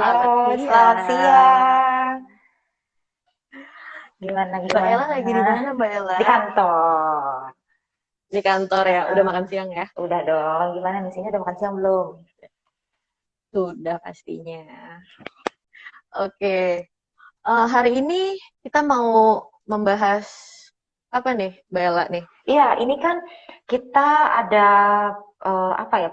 Halo, selamat selamat siang. siang. Gimana, Mbak Ella gimana? lagi di mana, Mbak Ella? Di kantor. Di kantor ya, udah Heeh. makan siang ya? Udah dong. Gimana di sini udah makan siang belum? Sudah pastinya. Oke, hari ini kita mau membahas apa nih, Mbak Ella nih? Iya, ini kan kita ada apa ya?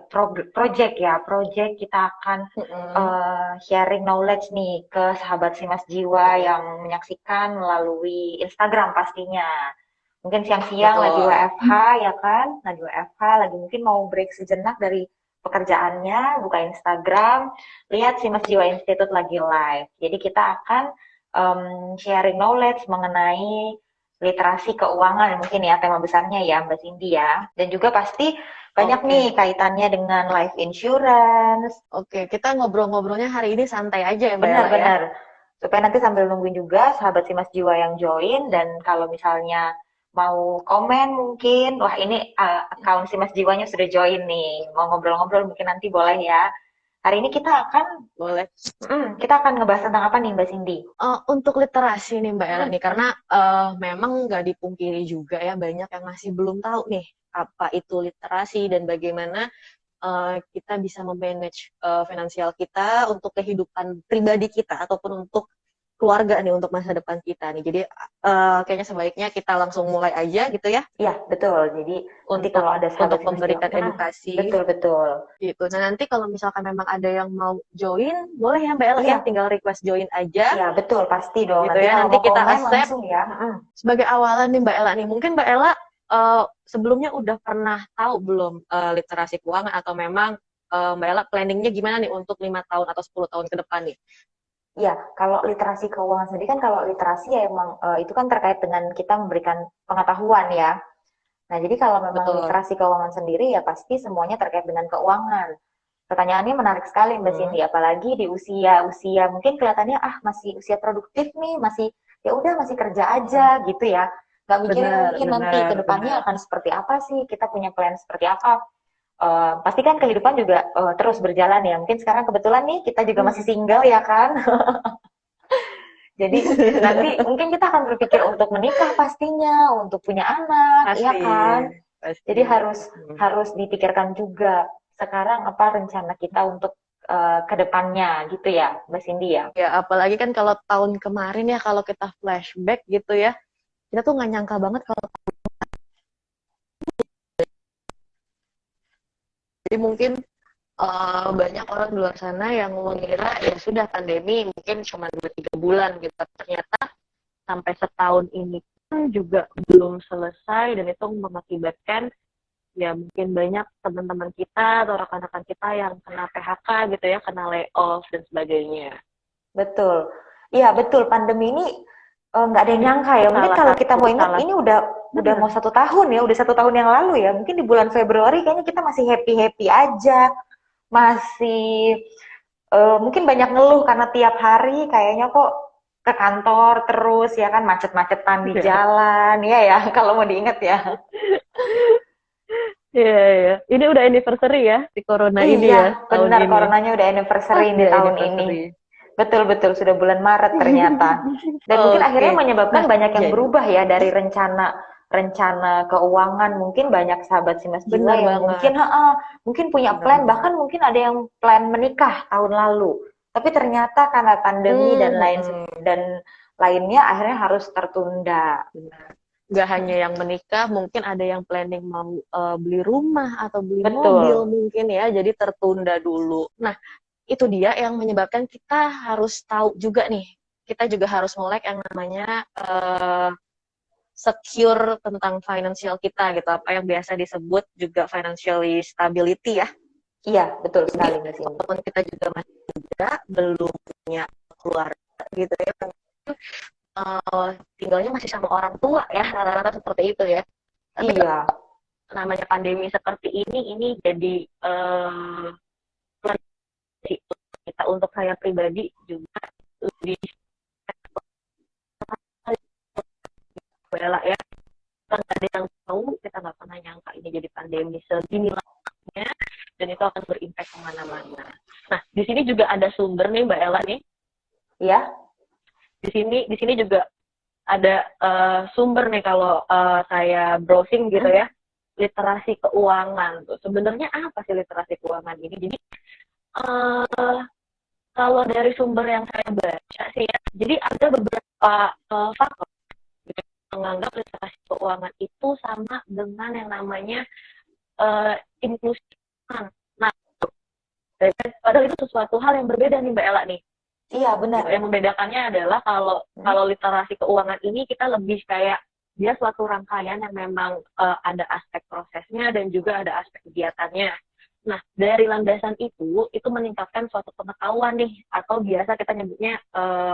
Project ya. Project kita akan Mm-mm, sharing knowledge nih ke sahabat Simas Jiwa yang mm-mm. menyaksikan melalui Instagram pastinya. Mungkin siang-siang lagi Betul. WFH ya kan, lagi WFH, lagi mungkin mau break sejenak dari pekerjaannya, buka Instagram, lihat si Mas Jiwa Institute lagi live. Jadi kita akan sharing knowledge mengenai literasi keuangan mungkin ya tema besarnya ya Mbak Cindy ya. Dan juga pasti banyak nih Oke, kaitannya dengan life insurance. oke. Kita ngobrol-ngobrolnya hari ini santai aja ya, Mbak Ella ya? Benar-benar. Supaya nanti sambil nungguin juga sahabat si Mas Jiwa yang join dan kalau misalnya mau komen mungkin, wah ini akun si Mas Jiwanya sudah join nih. Mau ngobrol-ngobrol mungkin nanti boleh ya. Hari ini kita akan Boleh. kita akan ngebahas tentang apa nih Mbak Cindy? Untuk literasi nih Mbak Ella Mm, nih, karena memang nggak dipungkiri juga ya banyak yang masih belum tahu nih apa itu literasi dan bagaimana kita bisa memanage finansial kita untuk kehidupan pribadi kita ataupun untuk keluarga nih untuk masa depan kita nih. Jadi kayaknya sebaiknya kita langsung mulai aja gitu ya Iya, betul. Jadi nanti untuk kalau ada sahabat untuk si Mas Jiwa, memberikan edukasi betul betul. gitu. Nah nanti kalau misalkan memang ada yang mau join, boleh ya Mbak Ella ya, Iya, tinggal request join aja iya betul pasti dong. gitu Nanti ya. kalau Nanti mau kita komen accept. langsung ya. Sebagai awalan nih Mbak Ella nih, mungkin Mbak Ella sebelumnya udah pernah tahu belum literasi keuangan atau memang Mbak Ella planningnya gimana nih untuk 5 tahun atau 10 tahun ke depan nih? Iya, kalau literasi keuangan sendiri kan kalau literasi ya emang itu kan terkait dengan kita memberikan pengetahuan ya. Nah, jadi kalau memang Betul. literasi keuangan sendiri ya pasti semuanya terkait dengan keuangan. Pertanyaannya menarik sekali Mbak Hmm, Cindy, apalagi di usia-usia mungkin kelihatannya masih usia produktif nih, masih ya udah masih kerja aja hmm. gitu ya. Nggak mikirin Benar, mungkin nanti ke benar, depannya benar. akan seperti apa sih, kita punya plan seperti apa. Pasti kan kehidupan juga terus berjalan ya. Mungkin sekarang kebetulan nih kita juga masih Hmm. single ya kan. Jadi nanti mungkin kita akan berpikir untuk menikah pastinya, untuk punya anak, iya Pasti, kan? Jadi pasti. harus Hmm. harus dipikirkan juga sekarang apa rencana kita untuk ke depannya gitu ya, Mbak Cindy ya. Ya, apalagi kan kalau tahun kemarin ya, kalau kita flashback gitu ya, kita tuh nggak nyangka banget kalau jadi mungkin banyak orang di luar sana yang mengira ya sudah pandemi mungkin cuma 2-3 bulan gitu. Ternyata sampai setahun ini pun juga belum selesai dan itu mengakibatkan ya mungkin banyak teman-teman kita atau rekan-rekan kita yang kena PHK gitu ya, kena layoff dan sebagainya. Betul. Iya betul. Pandemi ini nggak ada yang nyangka ya. Mungkin Salah kalau kita satu, mau ingat salah ini udah mau benar. 1 tahun ya, udah 1 tahun yang lalu ya. Mungkin di bulan Februari kayaknya kita masih happy happy aja, masih mungkin banyak ngeluh karena tiap hari kayaknya kok ke kantor terus ya kan macet-macetan di jalan ya ya kalau mau diingat ya. Iya, iya. Ini udah anniversary ya, si corona ini Iya, ya, tahun benar ini. coronanya udah anniversary Pas di dia tahun ini. anniversary. Betul-betul sudah bulan Maret ternyata. Dan mungkin akhirnya Oke. menyebabkan Nah, banyak yang jadi berubah ya dari rencana rencana keuangan. Mungkin banyak sahabat si Mas Jiwa benar yang mungkin banget. mungkin punya Benar plan banget. bahkan mungkin ada yang plan menikah tahun lalu. Tapi ternyata karena pandemi dan Hmm. dan lainnya akhirnya harus tertunda. Benar. Nggak hanya yang menikah, mungkin ada yang planning mau beli rumah atau beli mobil Betul. mungkin ya, jadi tertunda dulu. Nah, itu dia yang menyebabkan kita harus tahu juga nih, kita juga harus melek yang namanya secure tentang financial kita gitu, apa yang biasa disebut juga financially stability ya. Iya, betul Jadi, sekali Mbak Cindy. walaupun kita juga masih muda, belum punya keluarga gitu ya, tinggalnya masih sama orang tua ya, rata-rata seperti itu ya. Tapi Iya, namanya pandemi seperti ini jadi kita untuk saya pribadi juga lebih bela ya, kita nggak ada yang tahu, kita nggak pernah nyangka ini jadi pandemi segini lamanya dan itu akan berimpact kemana-mana. Nah, di sini juga ada sumber nih Mbak Ella nih. Ya. Di sini juga ada sumber nih kalau saya browsing gitu ya. Literasi keuangan tuh. Sebenarnya apa sih literasi keuangan ini? Jadi kalau dari sumber yang saya baca sih ya, jadi ada beberapa faktor gitu, menganggap literasi keuangan itu sama dengan yang namanya inklusi keuangan. Nah, padahal itu sesuatu hal yang berbeda nih Mbak Ella nih. Iya, benar. Gitu. Yang membedakannya adalah kalau literasi keuangan ini kita lebih kayak dia suatu rangkaian yang memang ada aspek prosesnya dan juga ada aspek kegiatannya. Nah, dari landasan itu meningkatkan suatu pengetahuan nih, atau biasa kita nyebutnya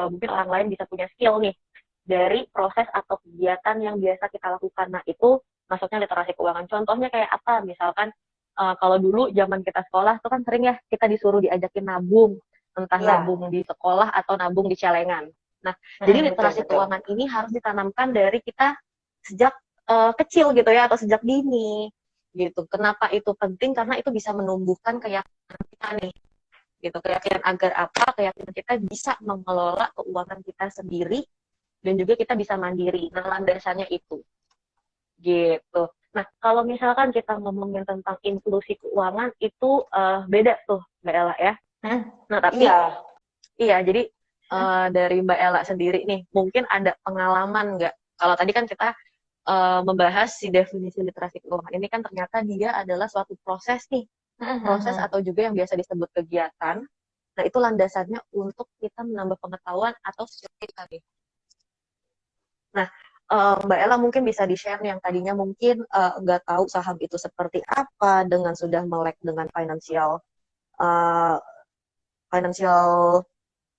mungkin orang lain bisa punya skill nih dari proses atau kegiatan yang biasa kita lakukan. Nah, itu maksudnya literasi keuangan. Contohnya kayak apa? Misalkan kalau dulu zaman kita sekolah tuh kan sering ya kita disuruh diajakin nabung, entah nabung di sekolah atau nabung di celengan. Nah, jadi literasi keuangan ini harus ditanamkan dari kita sejak kecil gitu ya, atau sejak dini gitu. Kenapa itu penting? Karena itu bisa menumbuhkan keyakinan kita nih, gitu. Keyakinan agar apa? Keyakinan kita bisa mengelola keuangan kita sendiri dan juga kita bisa mandiri. Nah, landasannya itu, gitu. Nah, kalau misalkan kita ngomongin tentang inklusi keuangan itu beda tuh, Mbak Ella ya. Nah, tapi iya jadi dari Mbak Ella sendiri nih, mungkin ada pengalaman nggak? Kalau tadi kan kita membahas si definisi literasi keuangan ini kan ternyata dia adalah suatu proses nih, proses atau juga yang biasa disebut kegiatan. Nah, itu landasannya untuk kita menambah pengetahuan atau skill kita nih. Nah, Mbak Ella mungkin bisa di-share nih yang tadinya mungkin nggak tahu saham itu seperti apa, dengan sudah melek dengan financial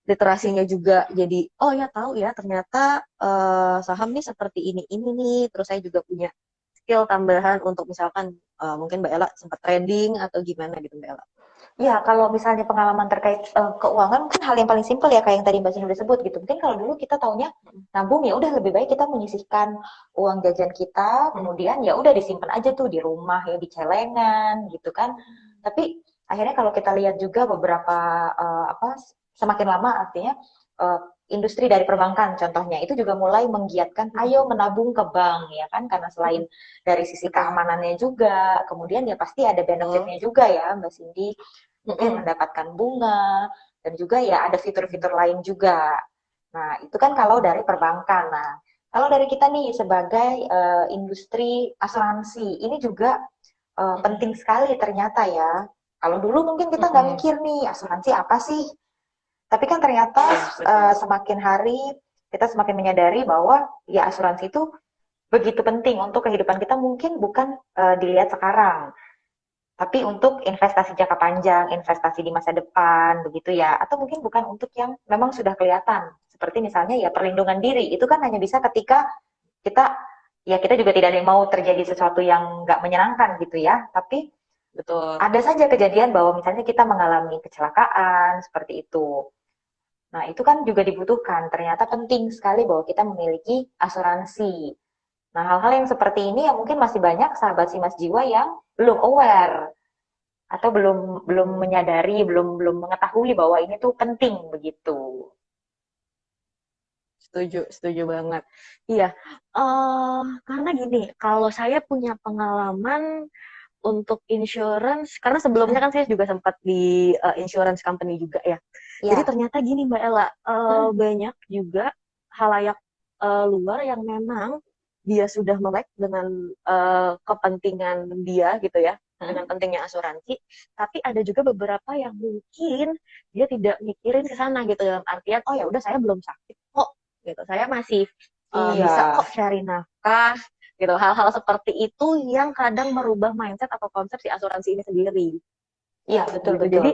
literasinya juga, jadi oh ya tahu ya ternyata saham nih seperti ini nih, terus saya juga punya skill tambahan untuk misalkan mungkin Mbak Ella sempat trading atau gimana gitu Mbak Ella. Ya, kalau misalnya pengalaman terkait keuangan, mungkin hal yang paling simpel ya, kayak yang tadi Mbak Sini udah sebut gitu. Mungkin kalau dulu kita taunya nabung, ya udah lebih baik kita menyisihkan uang jajan kita, kemudian ya udah disimpan aja tuh di rumah ya, di celengan gitu kan. Tapi akhirnya kalau kita lihat juga beberapa semakin lama artinya industri dari perbankan contohnya itu juga mulai menggiatkan ayo menabung ke bank ya kan, karena selain dari sisi keamanannya juga, kemudian ya pasti ada benefitnya juga ya Mbak Cindy, mungkin mendapatkan bunga dan juga ya ada fitur-fitur lain juga. Nah, itu kan kalau dari perbankan. Nah, kalau dari kita nih sebagai industri asuransi, ini juga penting sekali ternyata ya. Kalau dulu mungkin kita nggak mikir nih asuransi apa sih, tapi kan ternyata semakin hari kita semakin menyadari bahwa ya asuransi itu begitu penting untuk kehidupan kita, mungkin bukan dilihat sekarang, tapi untuk investasi jangka panjang, investasi di masa depan, begitu ya. Atau mungkin bukan untuk yang memang sudah kelihatan, seperti misalnya ya perlindungan diri, itu kan hanya bisa ketika kita juga tidak ada yang mau terjadi sesuatu yang nggak menyenangkan gitu ya, tapi betul ada saja kejadian bahwa misalnya kita mengalami kecelakaan seperti itu. Nah, itu kan juga dibutuhkan. Ternyata penting sekali bahwa kita memiliki asuransi. Nah, hal-hal yang seperti ini yang mungkin masih banyak sahabat Simas Jiwa yang belum aware atau belum menyadari, belum mengetahui bahwa ini tuh penting begitu. Setuju banget. Iya, karena gini, kalau saya punya pengalaman untuk insurance, karena sebelumnya kan saya juga sempat di insurance company juga ya. Jadi ternyata gini Mbak Ella, banyak juga halayak luar yang memang dia sudah melek dengan kepentingan dia gitu ya, dengan pentingnya asuransi, tapi ada juga beberapa yang mungkin dia tidak mikirin ke sana gitu, dalam artian oh ya udah saya belum sakit kok gitu, saya masih bisa kok cari nafkah gitu. Hal-hal seperti itu yang kadang merubah mindset atau konsep si asuransi ini sendiri. Iya, betul gitu. betul. Jadi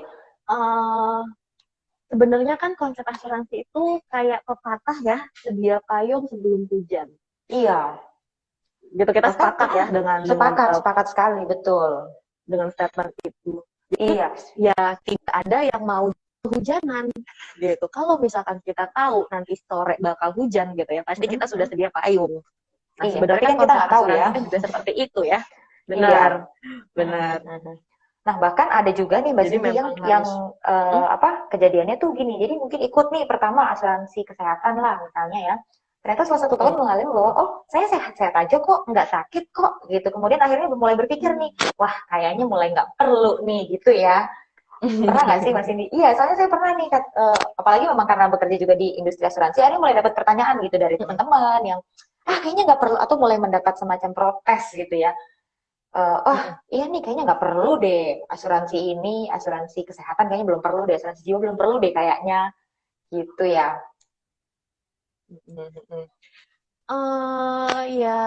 sebenarnya kan konsep asuransi itu kayak pepatah ya, sedia payung sebelum hujan. Iya. Gitu, kita sepakat ya dengan sepakat sekali, betul. Dengan statement itu. Jadi, ya tidak ada yang mau hujanan gitu. Kalau misalkan kita tahu nanti sore bakal hujan gitu ya, pasti kita sudah sedia payung. Nah, sebenarnya kan kita nggak tahu ya. Kan juga seperti itu ya. Benar. Nah, bahkan ada juga nih Mbak Jadi Cindy yang memang harus kejadiannya tuh gini. Jadi mungkin ikut nih pertama asuransi kesehatan lah misalnya ya. Ternyata setelah 1 tahun mengalami bahwa oh saya sehat-sehat aja kok, nggak sakit kok gitu. Kemudian akhirnya mulai berpikir nih, wah kayaknya mulai nggak perlu nih gitu ya. Pernah nggak sih Mas Cindy? Iya, soalnya saya pernah nih, apalagi memang karena bekerja juga di industri asuransi, akhirnya mulai dapat pertanyaan gitu dari teman-teman yang kayaknya nggak perlu atau mulai mendapat semacam protes gitu ya. Oh iya nih kayaknya nggak perlu deh asuransi ini, asuransi kesehatan kayaknya belum perlu deh, asuransi jiwa belum perlu deh kayaknya gitu ya. Ya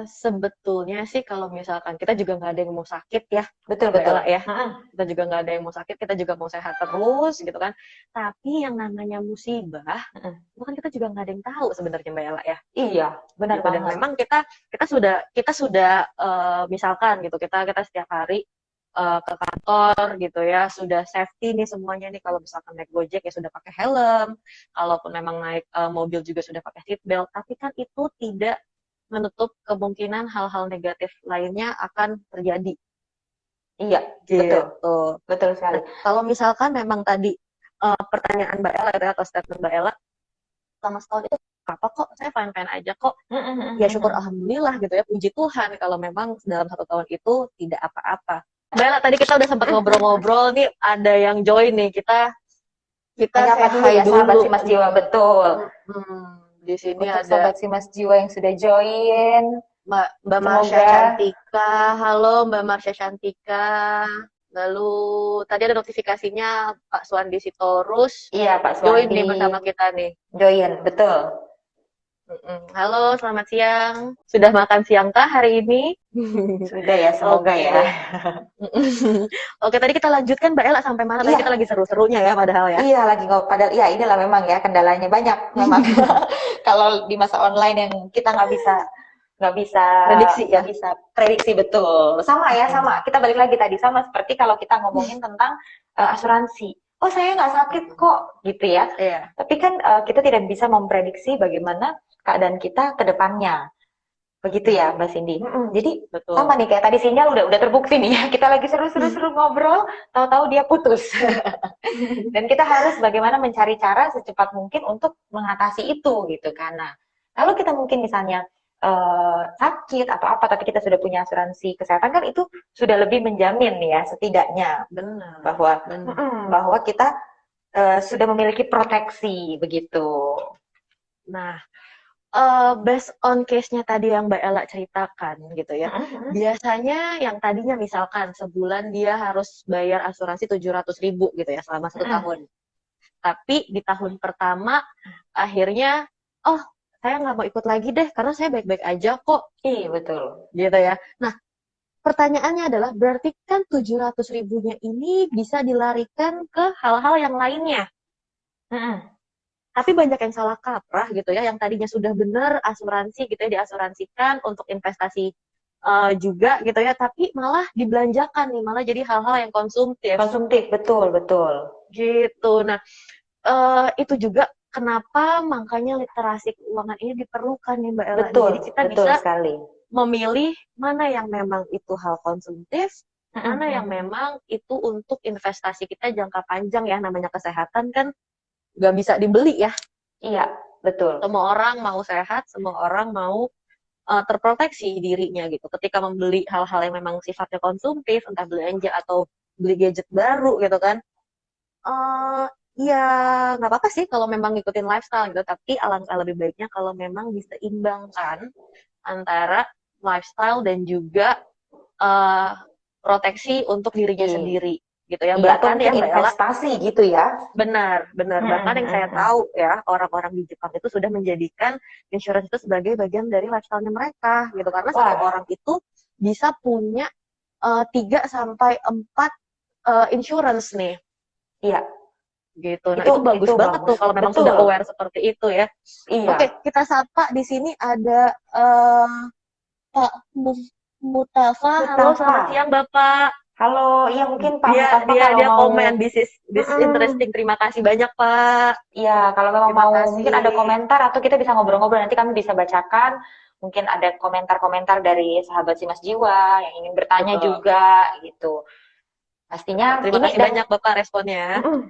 sebetulnya sih kalau misalkan kita juga nggak ada yang mau sakit ya, Betul Mbak betul. Ella ya. Mm-mm. Kita juga nggak ada yang mau sakit, kita juga mau sehat terus gitu kan. Tapi yang namanya musibah, Mm-mm. itu kan kita juga nggak ada yang tahu sebenarnya Mbak Ella ya. Iya, benar Gitu. Dan banget. memang kita sudah misalkan gitu, kita setiap hari ke kantor gitu ya, sudah safety nih semuanya nih, kalau misalkan naik Gojek ya sudah pakai helm, kalaupun memang naik mobil juga sudah pakai seat belt, tapi kan itu tidak menutup kemungkinan hal-hal negatif lainnya akan terjadi Iya, betul. gitu. Betul Nah, sekali. kalau misalkan memang tadi pertanyaan Mbak Ella atau statement Mbak Ella, selama setahun itu apa kok, saya fine-fine aja kok. Mm-mm, Ya mm-mm, syukur mm-mm. alhamdulillah gitu ya, puji Tuhan kalau memang dalam 1 tahun itu tidak apa-apa. Bella, tadi kita udah sempat ngobrol-ngobrol nih, ada yang join nih, kita kita Menyapa say dulu hi ya sahabat dulu. Simas Jiwa, betul. Di sini Untuk ada sahabat Simas Jiwa yang sudah join, Mbak Marsha semoga Cantika. Halo Mbak Marsha Cantika. Lalu tadi ada notifikasinya Pak Suwandi Sitorus iya Pak join Suwandi nih bersama kita nih. join, betul. Halo, selamat siang. Sudah makan siang kah hari ini? Sudah ya, semoga ya. Oke. Oke, tadi kita lanjutkan Mbak Ella sampai mana? Tadi kita Iya, lagi seru-serunya ya padahal ya. iya lagi ngobrol. Padahal ya inilah memang ya kendalanya banyak memang. Kalau di masa online yang kita nggak bisa Prediksi nggak ya. bisa prediksi betul. Sama ya, sama. Kita balik lagi tadi sama seperti kalau kita ngomongin tentang asuransi. Oh saya nggak sakit kok gitu ya. Iya, Tapi kan kita tidak bisa memprediksi bagaimana keadaan kita ke depannya. Begitu ya, Mbak Cindy. Jadi sama betul. nih kayak tadi sinyal udah terbukti nih ya. Kita lagi seru-seru ngobrol, tahu-tahu dia putus. Dan kita harus bagaimana mencari cara secepat mungkin untuk mengatasi itu gitu karena kalau kita mungkin misalnya sakit atau apa tapi kita sudah punya asuransi kesehatan kan itu sudah lebih menjamin ya setidaknya Benar, bahwa benar. bahwa kita sudah memiliki proteksi begitu. Nah, based on case-nya tadi yang Mbak Ella ceritakan gitu ya. Biasanya yang tadinya misalkan sebulan dia harus bayar asuransi 700.000 gitu ya selama 1 tahun. Tapi di tahun pertama akhirnya, oh saya nggak mau ikut lagi deh karena saya baik-baik aja kok Iya betul. gitu ya. Nah, pertanyaannya adalah berarti kan 700.000-nya ini bisa dilarikan ke hal-hal yang lainnya. Tapi banyak yang salah kaprah gitu ya, yang tadinya sudah benar asuransi gitu ya, diasuransikan untuk investasi juga gitu ya, tapi malah dibelanjakan nih, malah jadi hal-hal yang konsumtif Konsumtif betul betul. gitu. Nah, itu juga kenapa makanya literasi keuangan ini diperlukan nih Mbak Ella nih. Betul Jadi kita betul bisa sekali. memilih mana yang memang itu hal konsumtif, mana yang memang itu untuk investasi kita jangka panjang ya, namanya kesehatan kan nggak bisa dibeli ya. Iya betul. Semua orang mau sehat, semua orang mau terproteksi dirinya gitu. Ketika membeli hal-hal yang memang sifatnya konsumtif, entah belanja atau beli gadget baru gitu kan, uh, ya nggak apa-apa sih kalau memang ngikutin lifestyle gitu. Tapi alangkah lebih baiknya kalau memang diseimbangkan antara lifestyle dan juga uh, proteksi untuk dirinya Iya. sendiri gitu ya. Iya, atau Bahkan ya mungkin Mbak Ella, investasi gitu ya. benar, benar. Bahkan yang saya tahu ya, orang-orang di Jepang itu sudah menjadikan insurance itu sebagai bagian dari lifestyle-nya mereka gitu. Karena satu Wah, orang itu bisa punya 3 sampai 4 insurance nih iya, gitu. Nah, itu bagus itu banget tuh bagus. kalau memang sudah Betul. aware seperti itu ya. Oke, Iya. kita sapa di sini ada Pak Mutafa. Halo, Mustafa. selamat siang Bapak. Halo, iya mungkin Pak Dia Mustafa dia kalau dia mau komen, this interesting. Terima kasih banyak, Pak. iya, kalau memang Terima mau mungkin ada kasih. komentar atau kita bisa ngobrol-ngobrol nanti kami bisa bacakan. Mungkin ada komentar-komentar dari sahabat Simas Jiwa yang ingin bertanya Betul. juga gitu. Pastinya Terima ini kasih dan banyak Bapak responnya.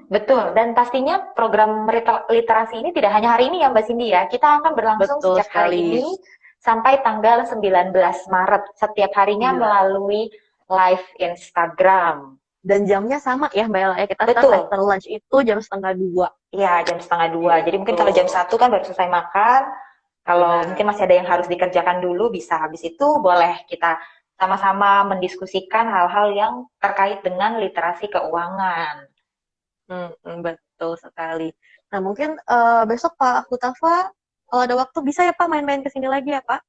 betul, dan pastinya program literasi ini tidak hanya hari ini ya Mbak Cindy ya. Kita akan berlangsung Betul sejak hari sekali. ini sampai tanggal 19 Maret. Setiap harinya Iya. melalui live Instagram. Dan jamnya sama ya Mbak Ella ya. Kita start Betul. after lunch itu jam 1:30. Iya, jam setengah dua. Jadi mungkin Gitu. kalau jam satu kan baru selesai makan. Kalau Benar. mungkin masih ada yang harus dikerjakan dulu, bisa habis itu boleh kita sama-sama mendiskusikan hal-hal yang terkait dengan literasi keuangan. Betul sekali. Nah, mungkin besok Pak Kutafa kalau ada waktu bisa ya Pak main-main ke sini lagi ya Pak?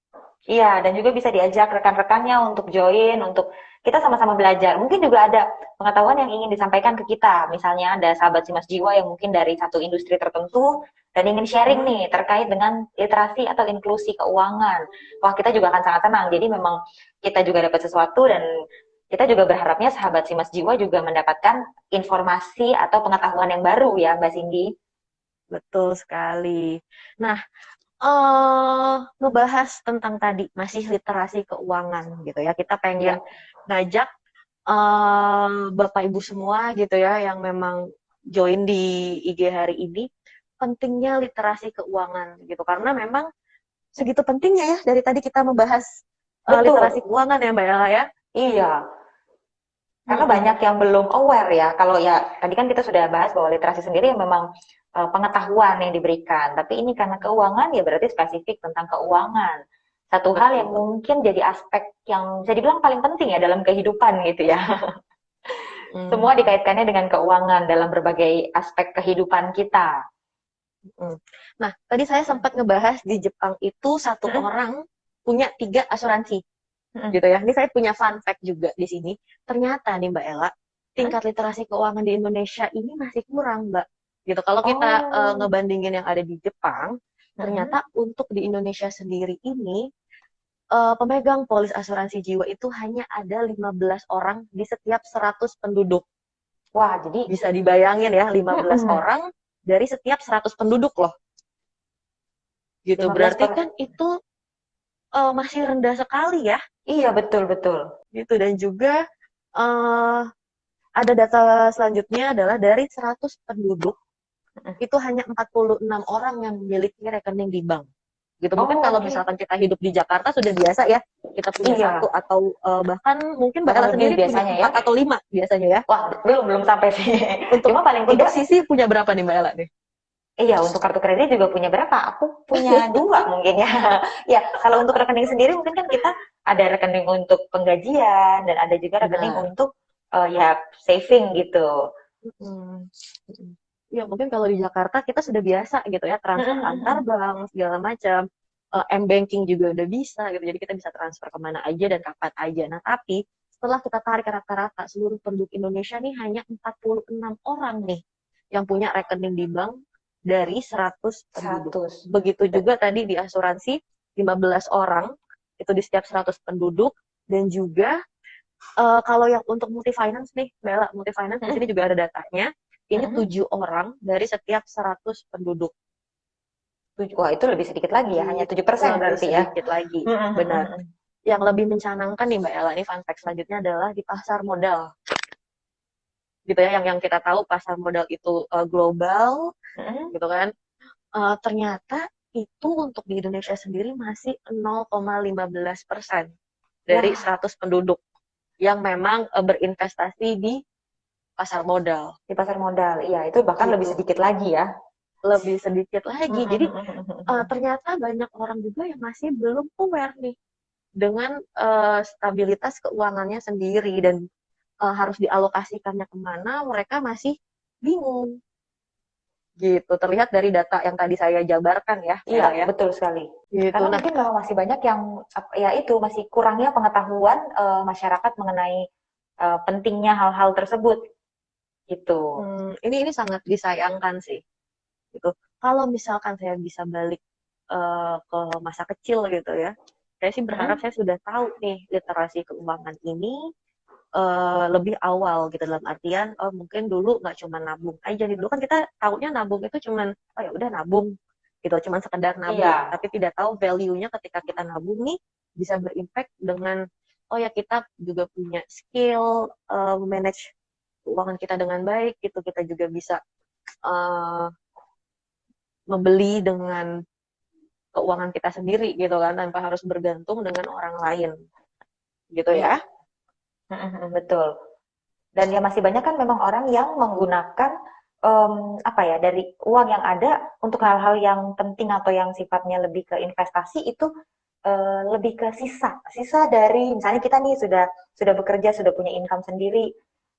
Iya, dan juga bisa diajak rekan-rekannya untuk join, untuk kita sama-sama belajar. Mungkin juga ada pengetahuan yang ingin disampaikan ke kita. Misalnya ada sahabat Simas Jiwa yang mungkin dari satu industri tertentu dan ingin sharing nih terkait dengan literasi atau inklusi keuangan. Wah, kita juga akan sangat senang. Jadi memang kita juga dapat sesuatu dan kita juga berharapnya sahabat Simas Jiwa juga mendapatkan informasi atau pengetahuan yang baru ya, Mbak Cindy. Betul sekali. Nah, ngebahas tentang tadi masih literasi keuangan gitu ya. Kita pengen Ya, ngajak Bapak Ibu semua gitu ya yang memang join di IG hari ini pentingnya literasi keuangan gitu karena memang segitu pentingnya ya dari tadi kita membahas literasi betul. keuangan ya Mbak Ella ya. Iya. Karena Mm-mm. banyak yang belum aware ya. Kalau ya tadi kan kita sudah bahas bahwa literasi sendiri yang memang pengetahuan yang diberikan. Tapi ini karena keuangan ya berarti spesifik tentang keuangan. Satu hal yang Betul. mungkin jadi aspek yang bisa dibilang paling penting ya dalam kehidupan gitu ya. Mm. Semua dikaitkannya dengan keuangan dalam berbagai aspek kehidupan kita. Mm. Nah, tadi saya sempat ngebahas di Jepang itu satu Mm-mm, orang punya 3 asuransi. mm-mm, Gitu ya. Ini saya punya fun fact juga di sini. Ternyata nih Mbak Ella, mm-mm. tingkat literasi keuangan di Indonesia ini masih kurang, Mbak. Gitu. Kalau kita Oh, ngebandingin yang ada di Jepang, mm-mm. ternyata untuk di Indonesia sendiri ini pemegang polis asuransi jiwa itu hanya ada 15 orang di setiap 100 penduduk. Wah, jadi Bisa dibayangin ya, 15 mm-mm. orang dari setiap 100 penduduk loh. Gitu. 15 Berarti per. kan itu masih rendah sekali ya. Iya, betul, betul. Gitu. Dan juga eh, ada data selanjutnya adalah dari 100 penduduk, Mm-mm. itu hanya 46 orang yang memiliki rekening di bank. Gitu. Mungkin Oh, kalau oke. misalkan kita hidup di Jakarta sudah biasa ya, kita punya satu Iya, atau bahkan mungkin Mbak bahkan Ella lebih sendiri punya biasanya ya. 4 atau 5 biasanya ya. Wah, belum sampai sih. Untuk Cuma paling untuk tidak, sisi punya berapa nih Mbak Ella nih? iya untuk kartu kredit juga punya berapa? Aku punya dua mungkin ya. Ya, kalau untuk rekening sendiri mungkin kan kita ada rekening untuk penggajian dan ada juga rekening Benar. untuk ya saving gitu. Mm-mm. Mm-mm. Ya mungkin kalau di Jakarta kita sudah biasa gitu ya transfer antar bank segala macam. M-banking juga udah bisa gitu. Jadi kita bisa transfer kemana aja dan kapan aja. Nah tapi setelah kita tarik rata-rata seluruh penduduk Indonesia nih hanya 46 orang nih yang punya rekening di bank dari 100 penduduk. 100. Begitu juga tadi di asuransi 15 orang itu di setiap 100 penduduk dan juga kalau yang untuk multi finance nih, Bella, multi finance di sini juga ada datanya. Ini 7 orang dari setiap 100 penduduk. Wah, itu lebih sedikit lagi ya, hanya 7% Lebih berarti ya. sedikit lagi, benar. Yang lebih mencanangkan nih Mbak Ella, ini fun fact selanjutnya adalah di pasar modal. Gitu ya, yang kita tahu pasar modal itu global, gitu kan. Ternyata itu untuk di Indonesia sendiri masih 0,15% dari Wah, 100 penduduk yang memang berinvestasi di pasar modal. di pasar modal. Iya, itu bahkan lebih Gitu. sedikit lagi ya. Lebih sedikit lagi. Jadi ternyata banyak orang juga yang masih belum aware nih dengan stabilitas keuangannya sendiri dan harus dialokasikannya kemana, mereka masih bingung. Gitu. Terlihat dari data yang tadi saya jabarkan ya, Iya, Bella ya. betul sekali. Gitu. Karena Nah, mungkin memang masih banyak yang ya itu masih kurangnya pengetahuan masyarakat mengenai pentingnya hal-hal tersebut gitu. ini sangat disayangkan sih. Gitu. Kalau misalkan saya bisa balik ke masa kecil gitu ya, saya sih berharap Mm-mm. saya sudah tahu nih literasi keuangan ini lebih awal gitu dalam artian mungkin dulu nggak cuma nabung aja nih dulu kan kita tahunya nabung itu cuman oh ya udah nabung gitu cuman sekedar nabung Iya, tapi tidak tahu value-nya ketika kita nabung nih bisa berimpact dengan oh ya kita juga punya skill manage keuangan kita dengan baik gitu, kita juga bisa uh, membeli dengan keuangan kita sendiri gitu kan, tanpa harus bergantung dengan orang lain gitu Iya, ya. betul. Dan ya masih banyak kan memang orang yang menggunakan apa ya, dari uang yang ada untuk hal-hal yang penting atau yang sifatnya lebih ke investasi itu lebih ke sisa dari misalnya kita nih sudah bekerja, sudah punya income sendiri,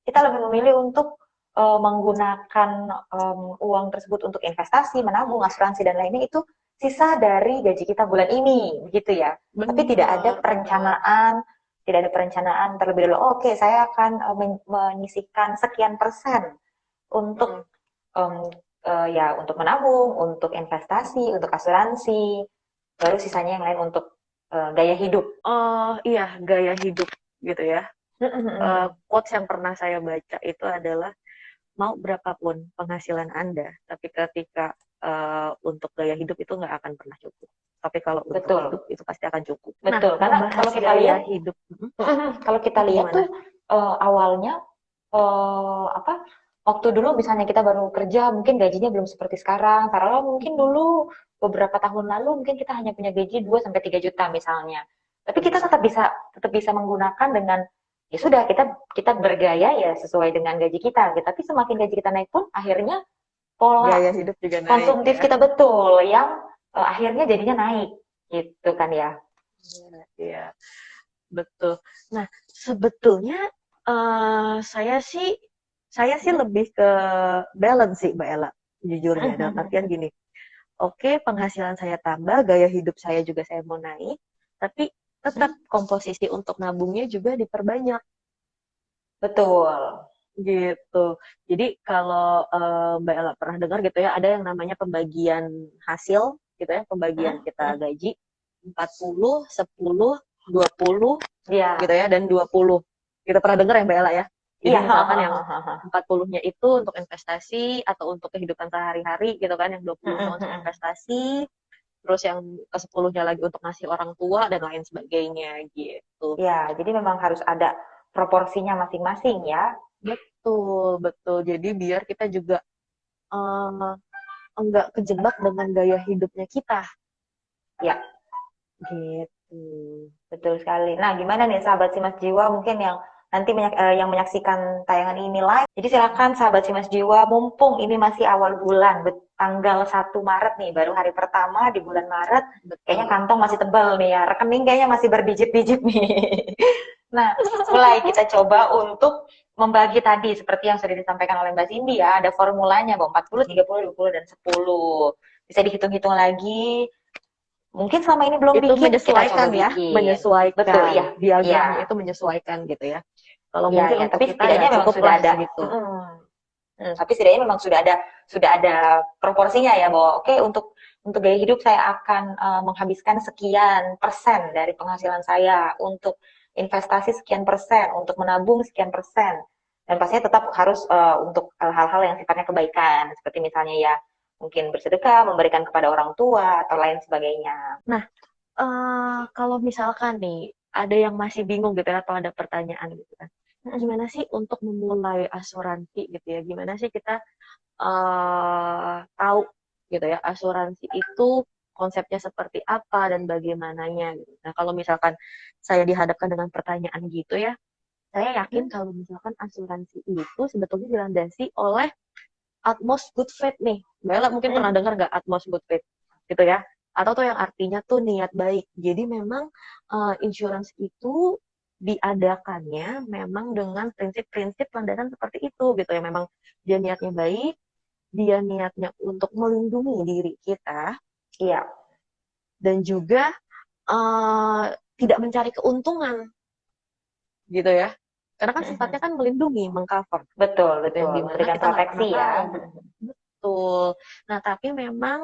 kita lebih memilih untuk menggunakan uang tersebut untuk investasi, menabung, asuransi dan lainnya itu sisa dari gaji kita bulan ini, begitu ya. Tapi Benar, benar. tidak ada perencanaan terlebih dahulu. Oh, oke, saya akan menyisihkan sekian persen untuk um, ya untuk menabung, untuk investasi, untuk asuransi, baru sisanya yang lain untuk gaya hidup. Oh iya, gaya hidup gitu ya. Quotes yang pernah saya baca itu adalah, mau berapapun penghasilan Anda, tapi ketika untuk gaya hidup itu nggak akan pernah cukup. Tapi kalau untuk Betul, hidup itu pasti akan cukup. Nah, betul. Karena ngebahas kalau kita gaya lihat, hidup, kalau kita lihat gimana? tuh awalnya apa? Waktu dulu misalnya kita baru kerja, mungkin gajinya belum seperti sekarang. Taruhlah mungkin dulu beberapa tahun lalu mungkin kita hanya punya gaji 2 sampai 3 juta misalnya. Tapi kita tetap bisa menggunakan dengan ya sudah kita bergaya ya sesuai dengan gaji kita. Gitu. Tapi semakin gaji kita naik pun akhirnya pola Gaya hidup juga naik konsumtif ya. kita betul yang akhirnya jadinya naik gitu kan ya. Iya, betul. Nah, sebetulnya saya sih lebih ke balance sih, Mbak Ella, jujurnya. Dalam artian gini, oke, penghasilan saya tambah, gaya hidup saya juga saya mau naik, tapi tetap komposisi untuk nabungnya juga diperbanyak Betul. gitu. Jadi kalau Mbak Ella pernah dengar gitu ya, ada yang namanya pembagian hasil gitu ya, pembagian kita gaji 40, 10, 20 gitu Iya. ya, dan 20. Kita pernah dengar ya Mbak Ella ya. Jadi Iya. misalkan yang 40-nya itu untuk investasi atau untuk kehidupan sehari-hari gitu kan, yang 20-nya untuk investasi, terus yang ke 10-nya lagi untuk ngasih orang tua dan lain sebagainya gitu. Ya, jadi memang harus ada proporsinya masing-masing ya. Betul, betul. Jadi biar kita juga eh, enggak kejebak dengan gaya hidupnya kita Ya, gitu. betul sekali. Nah, gimana nih sahabat Simas Jiwa mungkin yang nanti yang menyaksikan tayangan ini live. Jadi silakan sahabat Simas Jiwa, mumpung ini masih awal bulan, tanggal 1 Maret nih, baru hari pertama di bulan Maret. Kayaknya Betul. kantong masih tebal nih ya, rekening kayaknya masih berdijit-dijit nih. Nah, mulai kita coba untuk membagi tadi seperti yang sudah disampaikan oleh Mbak Cindy ya, ada formulanya bahwa 40, 30, 20 dan 10. Bisa dihitung-hitung lagi. Mungkin selama ini belum Itu bikin, kita coba menyesuaikan ya, bikin. Betul, menyesuaikan. iya. Iya. Diagramnya itu menyesuaikan gitu ya. Kalau Iya, mungkin iya, untuk tapi kita ya setidaknya memang sudah cukuplah ada. segitu. Tapi setidaknya memang sudah ada proporsinya ya bahwa oke, untuk gaya hidup saya akan menghabiskan sekian persen dari penghasilan saya untuk investasi sekian persen, untuk menabung sekian persen. Dan pastinya tetap harus untuk hal-hal yang sifatnya kebaikan, seperti misalnya ya mungkin bersedekah, memberikan kepada orang tua atau lain sebagainya. Nah, kalau misalkan nih ada yang masih bingung gitu ya, atau ada pertanyaan gitu kan, gimana sih untuk memulai asuransi gitu ya? Gimana sih kita tahu gitu ya asuransi itu konsepnya seperti apa dan bagaimananya gitu. Nah, kalau misalkan saya dihadapkan dengan pertanyaan gitu ya, saya yakin kalau misalkan asuransi itu sebetulnya dilandasi oleh utmost good faith nih. Mbak Ella mungkin pernah dengar nggak utmost good faith gitu ya? Atau tuh yang artinya tuh niat baik. Jadi memang insurance itu diadakannya memang dengan prinsip-prinsip landasan seperti itu gitu ya. Memang dia niatnya baik, dia niatnya untuk melindungi diri kita, Iya. dan juga uh, tidak mencari keuntungan gitu ya. Karena kan sifatnya kan melindungi, mengcover Betul, gitu, yang betul. dimana Memberikan kita nggak proteksi pernah ya. tahu. Betul. Nah, tapi memang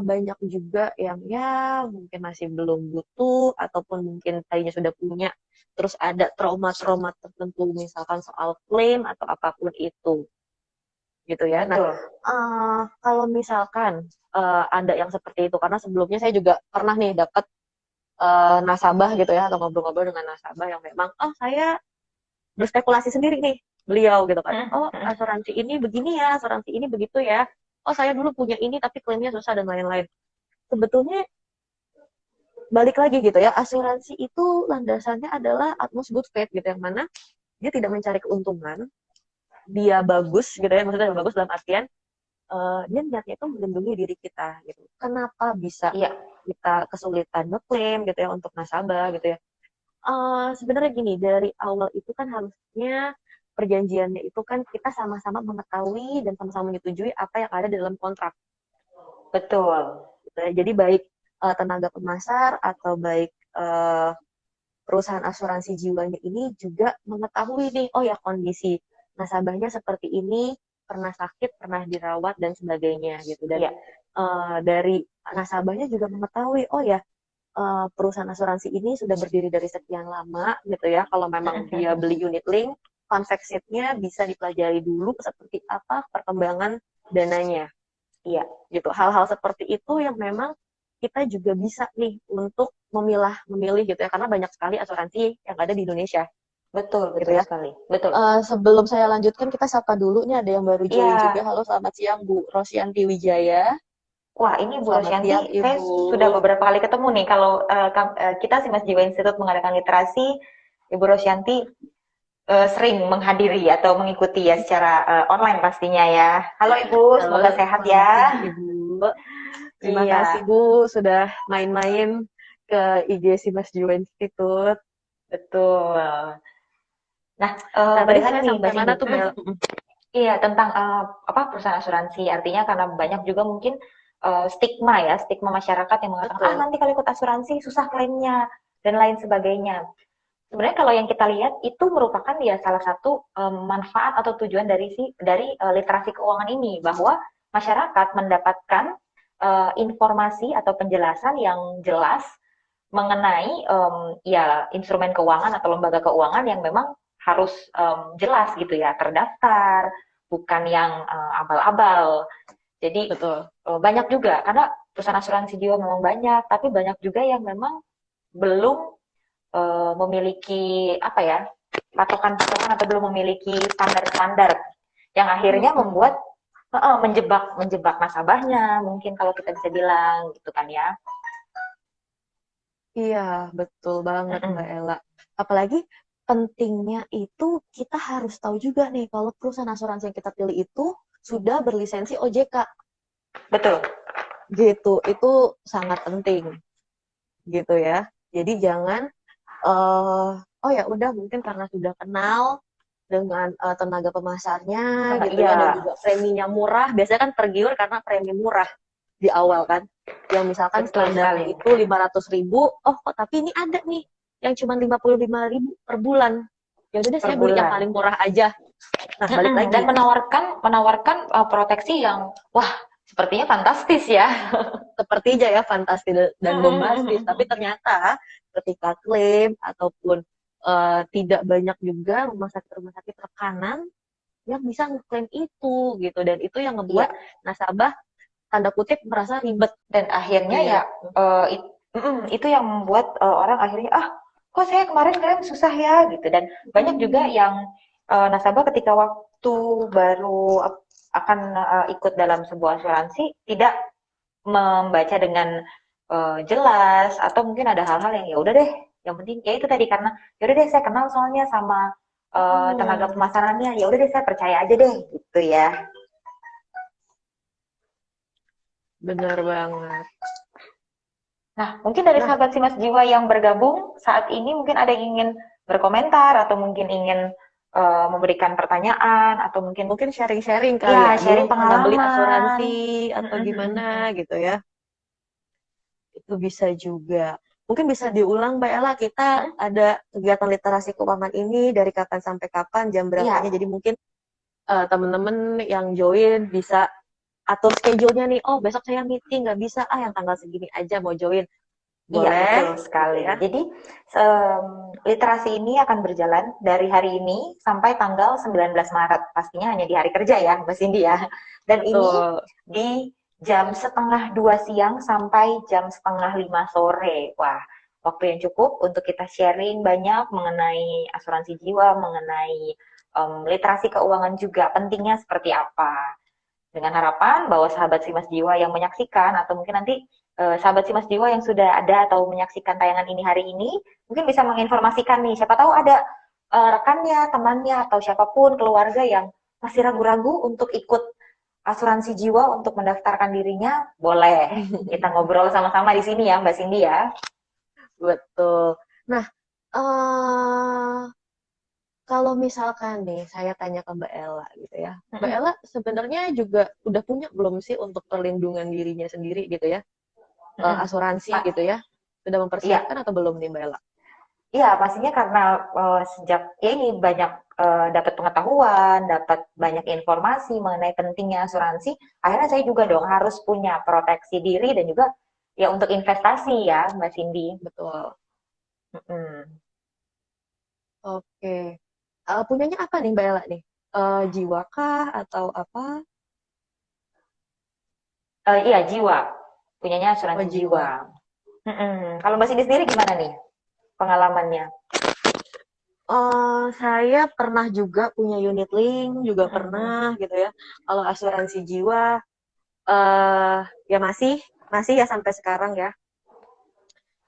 banyak juga yang ya mungkin masih belum butuh ataupun mungkin tadinya sudah punya, terus ada trauma-trauma tertentu misalkan soal klaim atau apapun itu gitu ya. Nah, Betul. kalau misalkan ada yang seperti itu, karena sebelumnya saya juga pernah nih dapat nasabah gitu ya, atau ngobrol-ngobrol dengan nasabah yang memang, oh saya berspekulasi sendiri nih beliau gitu kan. Mm, Oh, mm. asuransi ini begini ya, asuransi ini begitu ya. Oh, saya dulu punya ini tapi klaimnya susah dan lain-lain. Sebetulnya balik lagi gitu ya, asuransi itu landasannya adalah utmost good faith gitu, yang mana dia tidak mencari keuntungan, dia bagus gitu ya, maksudnya bagus dalam artian dia niatnya itu melindungi diri kita gitu. Kenapa bisa Iya, kita kesulitan ngeklaim gitu ya untuk nasabah gitu ya? Sebenarnya gini, dari awal itu kan harusnya perjanjiannya itu kan kita sama-sama mengetahui dan sama-sama menyetujui apa yang ada di dalam kontrak. betul. Gitu ya. Jadi baik tenaga pemasar atau baik perusahaan asuransi jiwanya ini juga mengetahui nih, oh ya kondisi nasabahnya seperti ini, pernah sakit, pernah dirawat dan sebagainya gitu. Dan Iya, dari nasabahnya juga mengetahui, oh ya perusahaan asuransi ini sudah berdiri dari sekian lama gitu ya. Kalau memang dia beli unit link, fund fact sheet-nya bisa dipelajari dulu seperti apa perkembangan dananya iya, gitu. Hal-hal seperti itu yang memang kita juga bisa nih untuk memilih gitu ya, karena banyak sekali asuransi yang ada di Indonesia betul, gitu betul ya. sekali. Betul. Sebelum saya lanjutkan, kita sapa dulu nih, ada yang baru join Iya, juga. Halo, selamat siang Bu Rosyanti Wijaya. wah ini Bu Selamat Rosyanti, siang saya Ibu. sudah beberapa kali ketemu nih. Kalau kita si Mas Jiwa Institute mengadakan literasi, Ibu Rosyanti sering menghadiri atau mengikuti ya secara online pastinya ya. Halo Ibu, Halo, semoga sehat selamat ya. siang Ibu. Terima kasih Iya, Bu sudah main-main ke IG Simas Jiwa Institute. betul. Nah, Nah, tadi balik lagi saya nih sampai Mbak mana Cindy. tuh Bel? Iya, tentang apa perusahaan asuransi. Artinya karena banyak juga mungkin stigma ya, stigma masyarakat yang mengatakan, ah Betul. nanti kalau ikut asuransi susah klaimnya dan lain sebagainya. Sebenarnya kalau yang kita lihat itu merupakan ya salah satu manfaat atau tujuan dari literasi keuangan ini, bahwa masyarakat mendapatkan informasi atau penjelasan yang jelas mengenai ya instrumen keuangan atau lembaga keuangan yang memang harus jelas gitu ya, terdaftar, bukan yang abal-abal. Jadi Betul. banyak juga karena perusahaan asuransi jiwa memang banyak, tapi banyak juga yang memang belum memiliki apa ya, patokan-patokan atau belum memiliki standar-standar yang akhirnya membuat menjebak menjebak nasabahnya, mungkin kalau kita bisa bilang gitu kan ya. Iya, betul banget Mbak Mm-mm. Ella. Apalagi pentingnya itu kita harus tahu juga nih kalau perusahaan asuransi yang kita pilih itu sudah berlisensi OJK Betul. gitu. Itu sangat penting gitu ya. Jadi jangan oh ya udah mungkin karena sudah kenal dengan tenaga pemasarnya gitu ya, dan Iya, juga preminya murah. Biasanya kan tergiur karena premi murah di awal kan, yang misalkan betul standarnya sekali. itu 500.000, oh kok tapi ini ada nih yang cuma 55.000 per bulan, ya udah deh Per saya beli yang bulan. paling murah aja. Nah balik Mm-mm. Dan lagi, menawarkan menawarkan proteksi yang wah sepertinya fantastis ya. seperti aja ya fantastis dan bombastis, tapi Mm-mm. ternyata ketika klaim ataupun tidak banyak juga rumah sakit rekanan yang bisa ngeklaim itu gitu, dan itu yang Iya, ngebuat nasabah tanda kutip merasa ribet dan akhirnya ya kayak eh, it- itu yang membuat orang akhirnya ah kok saya kemarin klaim susah ya gitu, dan banyak juga yang nasabah ketika waktu baru akan ikut dalam sebuah asuransi tidak membaca dengan jelas, atau mungkin ada hal-hal yang ya udah deh, yang penting ya itu tadi karena ya udah deh saya kenal soalnya sama tenaga pemasarannya, ya udah deh saya percaya aja deh gitu ya. bener banget. Nah, mungkin dari Nah, sahabat Simas Jiwa yang bergabung saat ini mungkin ada yang ingin berkomentar atau mungkin ingin memberikan pertanyaan atau mungkin mungkin sharing-sharing kali ya ya, dulu sharing pernah beli pengalaman. asuransi atau gimana gitu ya, itu bisa juga. Mungkin bisa diulang Mbak Ella, kita ada kegiatan literasi keuangan ini dari kapan sampai kapan, jam berapanya, Iya, jadi mungkin teman-teman yang join bisa atur schedule-nya nih, oh besok saya meeting nggak bisa, yang tanggal segini aja mau join, iya betul boleh gitu sekali. ya. Jadi literasi ini akan berjalan dari hari ini sampai tanggal 19 Maret. Pastinya hanya di hari kerja ya, Mbak Cindy ya. Dan ini Betul. di jam setengah 2 siang sampai jam setengah 5 sore. Wah, waktu yang cukup untuk kita sharing banyak mengenai asuransi jiwa, mengenai literasi keuangan juga pentingnya seperti apa. Dengan harapan bahwa sahabat Simas Jiwa yang menyaksikan atau mungkin nanti sahabat Simas Jiwa yang sudah ada atau menyaksikan tayangan ini hari ini mungkin bisa menginformasikan nih, siapa tahu ada rekannya, temannya atau siapapun keluarga yang masih ragu-ragu untuk ikut asuransi jiwa untuk mendaftarkan dirinya, boleh kita ngobrol sama-sama di sini ya Mbak Cindy ya. Betul. Nah, eh kalau misalkan nih saya tanya ke Mbak Ella gitu ya. Mbak Ella sebenarnya juga udah punya belum sih untuk perlindungan dirinya sendiri gitu ya? Asuransi Pak, gitu ya? Sudah iya, mempersiapkan atau belum nih Mbak Ella? iya pastinya karena sejak ya ini banyak dapat pengetahuan, dapat banyak informasi mengenai pentingnya asuransi, akhirnya saya juga dong harus punya proteksi diri dan juga ya untuk investasi ya Mbak Cindy. Betul. Mm-mm. Oke. Punyanya apa nih Mbak Ella nih? Jiwa kah atau apa? Iya jiwa, punyanya Oh, asuransi jiwa. jiwa. Kalau Mbak Cindy sendiri gimana nih pengalamannya? Saya pernah juga punya unit link, juga Mm-mm. pernah gitu ya. Kalau asuransi jiwa, eh ya masih ya sampai sekarang ya.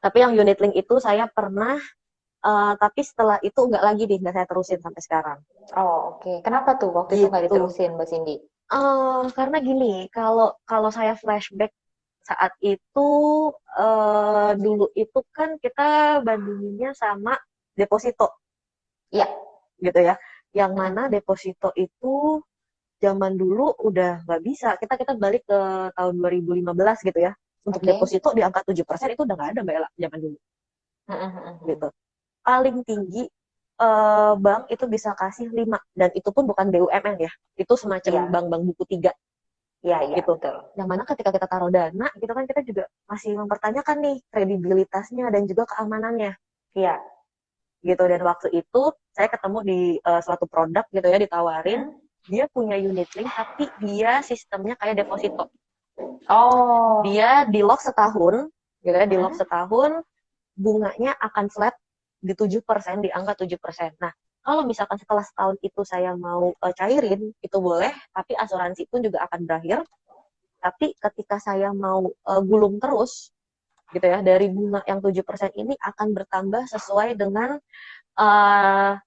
Tapi yang unit link itu saya pernah, tapi setelah itu nggak lagi nih, nggak saya terusin sampai sekarang. Oh oke, kenapa tuh waktu itu nggak Gitu. diterusin Mbak Cindy? Karena gini, kalau kalau saya flashback saat itu, dulu itu kan kita bandinginnya sama deposito Iya. gitu ya. Yang mana Mm-mm. deposito itu zaman dulu udah nggak bisa. Kita kita balik ke tahun 2015 gitu ya. Untuk Oke. deposito di angka 7% itu udah nggak ada Mbak Ella zaman dulu Mm-mm. gitu. Paling tinggi bank itu bisa kasih 5 dan itu pun bukan BUMN ya. Itu semacam Iya, bank-bank buku 3 iya, iya, gitu. betul. Yang mana ketika kita taruh dana, gitu kan kita juga masih mempertanyakan nih kredibilitasnya dan juga keamanannya Iya. gitu. Dan waktu itu saya ketemu di suatu produk gitu ya ditawarin, Mm-mm. dia punya unit link tapi dia sistemnya kayak deposito. Oh. Dia di lock setahun, gitu ya, di lock Mm-mm. setahun, bunganya akan flat di 7%, di angka 7%. Nah, kalau misalkan setelah setahun itu saya mau cairin, itu boleh, tapi asuransi pun juga akan berakhir. Tapi ketika saya mau gulung terus, gitu ya, dari bunga yang 7% ini akan bertambah sesuai dengan uh,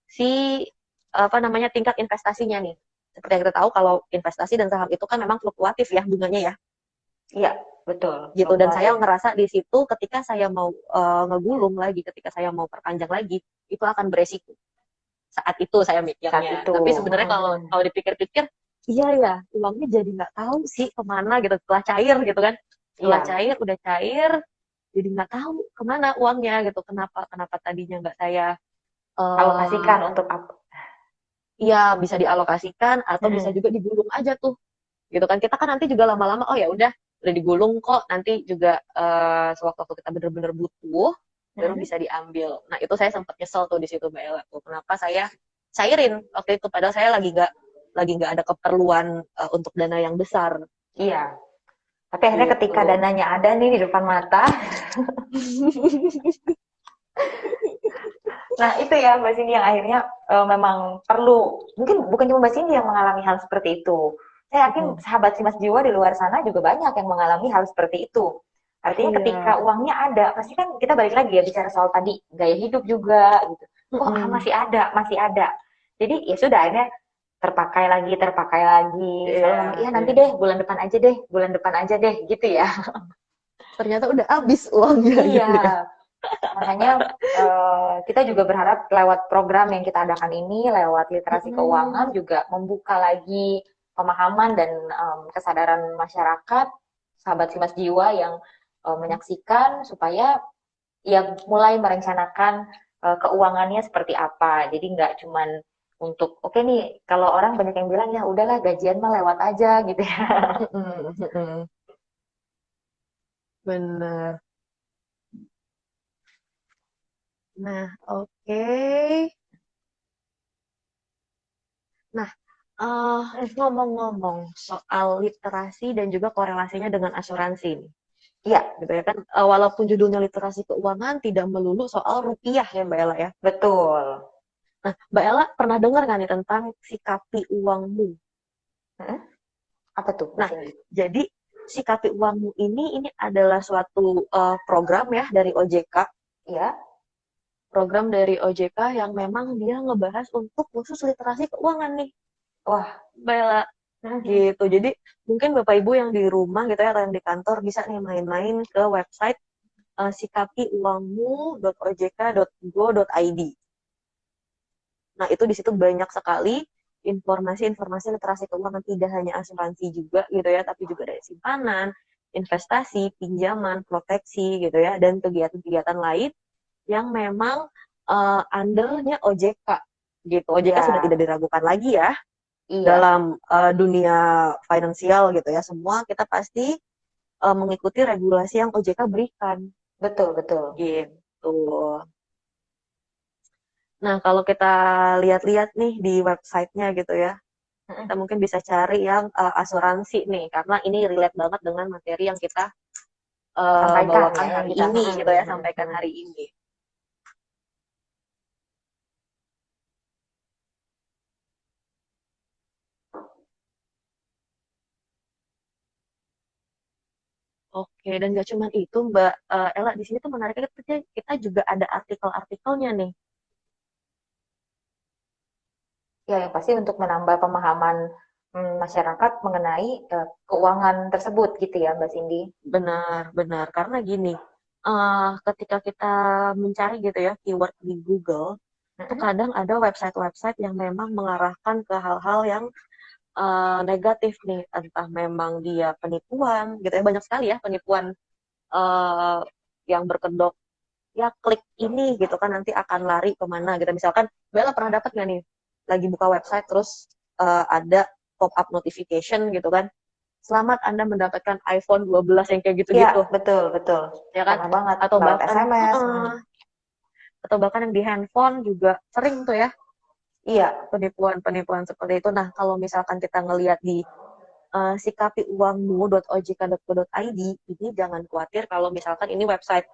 si apa namanya tingkat investasinya nih. Seperti yang kita tahu kalau investasi dan saham itu kan memang fluktuatif ya bunganya ya. Iya, betul. Gitu, dan saya Fluktuatif. ngerasa di situ ketika saya mau ngegulung lagi, ketika saya mau perpanjang lagi, itu akan beresiko. Saat itu saya Saat mikirnya. itu. Tapi sebenarnya kalau Mm-mm. kalau dipikir-pikir, iya ya, uangnya jadi nggak tahu sih kemana gitu setelah cair gitu kan. Setelah Iya, cair, udah cair, jadi nggak tahu kemana uangnya gitu. Kenapa kenapa tadinya nggak saya alokasikan eh untuk apa? ya bisa dialokasikan atau bisa Mm-mm. juga digulung aja tuh gitu kan. Kita kan nanti juga lama-lama oh ya udah digulung kok, nanti juga sewaktu-waktu kita bener-bener butuh baru Mm-mm. bisa diambil. Nah itu saya sempat nyesel tuh di situ Mbak Ella tuh kenapa saya cairin waktu itu padahal saya lagi nggak ada keperluan untuk dana yang besar Iya. Tapi akhirnya ketika gitu. dananya ada nih di depan mata, nah itu ya Mbak Cindy yang akhirnya memang perlu, mungkin bukan cuma Mbak Cindy yang mengalami hal seperti itu. Saya yakin sahabat Simas Jiwa di luar sana juga banyak yang mengalami hal seperti itu. Artinya ketika Iya. uangnya ada, pasti kan kita balik lagi ya bicara soal tadi gaya hidup juga gitu. Oh masih ada, masih ada. Jadi ya sudah akhirnya terpakai lagi. Selalu Iya, ngomong, iya nanti iya. deh, bulan depan aja deh, bulan depan aja deh, gitu ya. Ternyata udah habis uangnya Iya, gitu ya. makanya kita juga berharap lewat program yang kita adakan ini, lewat literasi keuangan Mm-mm. juga membuka lagi pemahaman dan kesadaran masyarakat, sahabat Simas Jiwa yang menyaksikan supaya ya mulai merencanakan keuangannya seperti apa. Jadi nggak cuman untuk oke nih kalau orang banyak yang bilang ya udahlah gajian mah lewat aja gitu ya. Mm-mm. Mm-mm. Bener. Nah, oke. Nah, ngomong-ngomong soal literasi dan juga korelasinya dengan asuransi nih. Iya, gitu ya kan. Walaupun judulnya literasi keuangan, tidak melulu soal rupiah ya Mbak Ella ya. betul. Nah, Mbak Ella pernah dengar nggak nih tentang sikapi uangmu? Mm-mm. Apa tuh, Mbak Nah, Cindy? jadi sikapi uangmu ini adalah suatu program ya dari OJK, Iya. program dari OJK yang memang dia ngebahas untuk khusus literasi keuangan nih, Wah. Mbak Ella. Gitu. Jadi mungkin Bapak Ibu yang di rumah gitu ya atau yang di kantor bisa nih main-main ke website sikapiuangmu.ojk.go.id. Nah, itu di situ banyak sekali informasi-informasi literasi keuangan, tidak hanya asuransi juga gitu ya, tapi juga dari simpanan, investasi, pinjaman, proteksi gitu ya, dan kegiatan-kegiatan lain yang memang undernya OJK gitu. OJK sudah Ya, tidak diragukan lagi ya iya, dalam dunia finansial gitu ya. Semua kita pasti mengikuti regulasi yang OJK berikan betul, betul. gitu. Nah, kalau kita lihat-lihat nih di websitenya gitu ya, kita Mm-mm. mungkin bisa cari yang asuransi nih, karena ini relate banget dengan materi yang kita Sampaikan ya bawakan yang hari kita. ini gitu ya, sampaikan hari ini. Oke, dan gak cuma itu Mbak Ella, di sini tuh menariknya kita juga ada artikel-artikelnya nih. Ya, yang pasti untuk menambah pemahaman masyarakat mengenai keuangan tersebut gitu ya, Mbak Cindy. Benar, benar. Karena gini, ketika kita mencari gitu ya keyword di Google, itu Mm-mm. kadang ada website-website yang memang mengarahkan ke hal-hal yang negatif nih, entah memang dia penipuan gitu ya, banyak sekali ya penipuan uh, yang berkedok ya klik ini gitu kan nanti akan lari kemana gitu. Misalkan Bella pernah dapat nggak nih lagi buka website terus ada pop up notification gitu kan, selamat Anda mendapatkan iPhone 12 yang kayak Iya, gitu-gitu betul, betul. ya kan, Pernah banget atau lewat bahkan SMS. atau bahkan yang di handphone juga sering tuh ya Iya, penipuan-penipuan seperti itu. Nah, kalau misalkan kita ngelihat di sikapiuangmu.ojk.go.id, ini jangan khawatir kalau misalkan ini website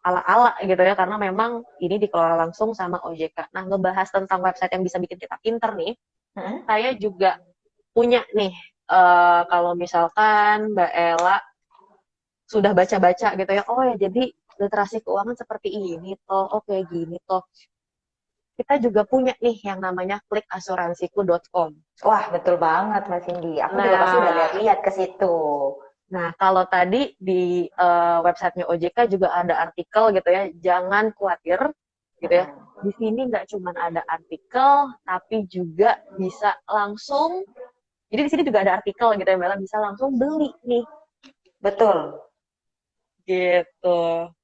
ala-ala gitu ya, karena memang ini dikelola langsung sama OJK. Nah, ngebahas tentang website yang bisa bikin kita pinter nih, mm-mm. saya juga punya nih, kalau misalkan Mbak Ella sudah baca-baca gitu ya, oh ya jadi literasi keuangan seperti ini toh, oke gini toh. Kita juga punya nih yang namanya klikasuransiku.com. Wah, betul banget, Mbak Cindy. Aku juga pasti udah Nah, lihat-lihat ke situ. Nah, kalau tadi di websitenya OJK juga ada artikel gitu ya, jangan khawatir gitu ya. Mm-mm. Di sini nggak cuma ada artikel, tapi juga bisa langsung. Jadi di sini juga ada artikel gitu ya, Bella bisa langsung beli nih, Betul. gitu.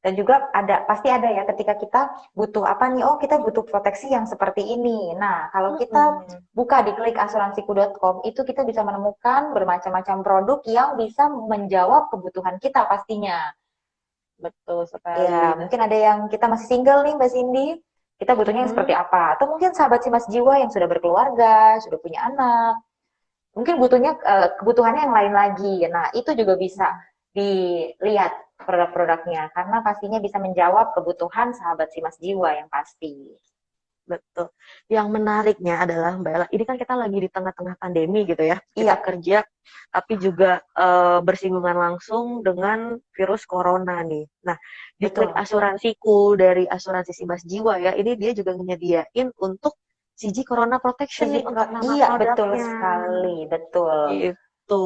Dan juga pasti ada ya ketika kita butuh apa nih, oh kita butuh proteksi yang seperti ini. Nah, kalau kita Mm-mm. buka di klikasuransiku.com, itu kita bisa menemukan bermacam-macam produk yang bisa menjawab kebutuhan kita pastinya. Betul Ya, sekali. Nah, mungkin ada yang kita masih single nih, Mbak Cindy. Kita butuhnya yang seperti mm-mm. apa? Atau mungkin sahabat si Mas Jiwa yang sudah berkeluarga, sudah punya anak. Mungkin butuhnya kebutuhannya yang lain lagi. Nah, itu juga bisa dilihat produk-produknya karena pastinya bisa menjawab kebutuhan sahabat si Mas Jiwa yang pasti. Betul. Yang menariknya adalah Mbak Ella, ini kan kita lagi di tengah-tengah pandemi gitu ya. Kita Iya, kerja, tapi juga bersinggungan langsung dengan virus corona nih. Nah, di klik betul. asuransiku dari asuransi Simas Jiwa ya, ini dia juga menyediain untuk CG Corona Protection nih untuk nama Iya, betul produknya. sekali, betul. Gitu.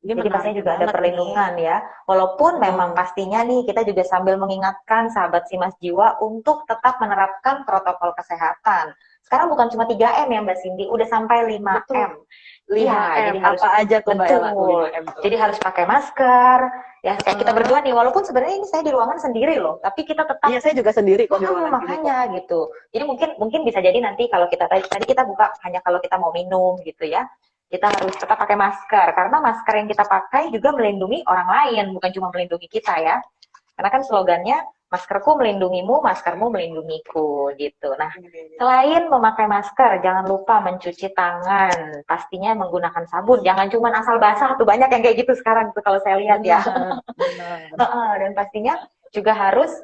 Ini Jadi menarik pastinya juga ada banget nih. perlindungan ya. Walaupun memang Hmm, pastinya nih kita juga sambil mengingatkan sahabat si Mas Jiwa untuk tetap menerapkan protokol kesehatan. Sekarang bukan cuma 3M ya Mbak Cindy, udah sampai betul. 5M. Iya, 5M. jadi harus Apa aja tuh Mbak Ella tuh betul. 5M tuh? Jadi harus pakai masker. Ya kayak kita Heeh. berdua nih, walaupun sebenarnya ini saya di ruangan sendiri loh, tapi kita tetap Iya, saya juga sendiri kok di ruangan gini kok. makanya gitu. Jadi mungkin mungkin bisa jadi nanti kalau kita tadi kita buka hanya kalau kita mau minum gitu ya. Kita harus tetap pakai masker karena masker yang kita pakai juga melindungi orang lain, bukan cuma melindungi kita ya. Karena kan slogannya maskerku melindungimu, maskermu melindungiku gitu. Nah, selain memakai masker, jangan lupa mencuci tangan, pastinya menggunakan sabun. Jangan cuma asal basah tuh, banyak yang kayak gitu sekarang tuh kalau saya lihat ya. Benar, benar. Dan pastinya juga harus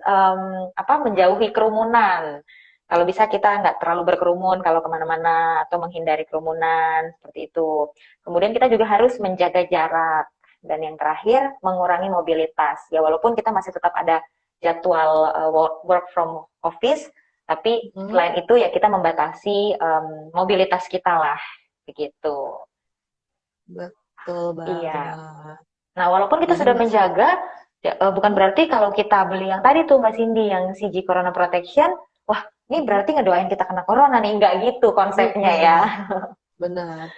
menjauhi kerumunan. Kalau bisa kita nggak terlalu berkerumun kalau kemana-mana atau menghindari kerumunan seperti itu. Kemudian kita juga harus menjaga jarak. Dan yang terakhir, mengurangi mobilitas. Ya walaupun kita masih tetap ada jadwal work from office, tapi Hmm, selain itu ya kita membatasi mobilitas kita lah, begitu. betul Iya. banget. Nah, walaupun kita Jadi sudah menjaga, ya, bukan berarti kalau kita beli yang tadi tuh Mbak Cindy, yang CG Corona Protection, wah ini berarti ngedoain kita kena corona nih, nggak gitu konsepnya ya. mm-mm, benar.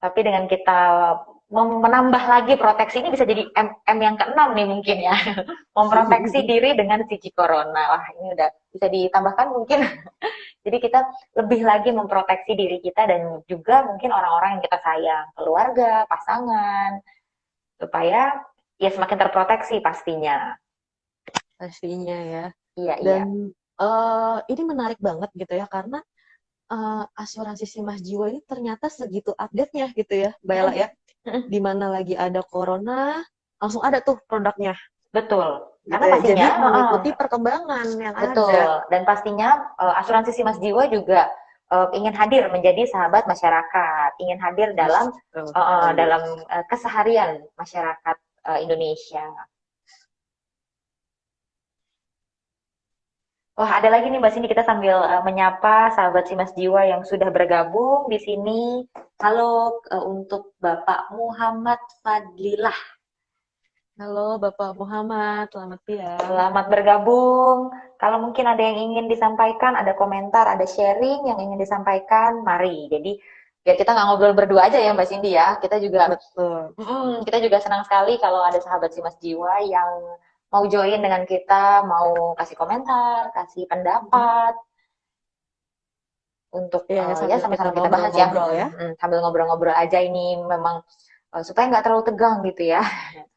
Tapi dengan kita menambah lagi proteksi ini bisa jadi M yang keenam nih mungkin ya. Memproteksi diri dengan CG Corona. Wah ini udah bisa ditambahkan mungkin. Jadi kita lebih lagi memproteksi diri kita dan juga mungkin orang-orang yang kita sayang, keluarga, pasangan, supaya ya semakin terproteksi pastinya. Pastinya ya. Iya, iya. Dan ini menarik banget gitu ya karena asuransi Simas Jiwa ini ternyata segitu update-nya gitu ya, Mbak Ella ya. Di mana lagi ada corona, langsung ada tuh produknya Betul. gitu Karena ya. Jadi pastinya, mengikuti perkembangan yang ada. betul. Dan pastinya asuransi Simas Jiwa juga ingin hadir menjadi sahabat masyarakat, ingin hadir dalam Betul sekali. keseharian masyarakat Indonesia. Wah, ada lagi nih Mbak Cindy, kita sambil menyapa sahabat Simas Jiwa yang sudah bergabung di sini. Halo, untuk Bapak Muhammad Fadlilah. Halo Bapak Muhammad, selamat siang. Selamat bergabung. Kalau mungkin ada yang ingin disampaikan, ada komentar, ada sharing yang ingin disampaikan, mari. Jadi biar kita nggak ngobrol berdua aja ya Mbak Cindy ya. Betul. Kita juga senang sekali kalau ada sahabat Simas Jiwa yang mau join dengan kita, mau kasih komentar, kasih pendapat untuk Iya, ya, ya sambil kita sama-sama kita bahas ya. ngobrol-ngobrol ya. Sambil ngobrol-ngobrol aja ini memang supaya nggak terlalu tegang gitu ya.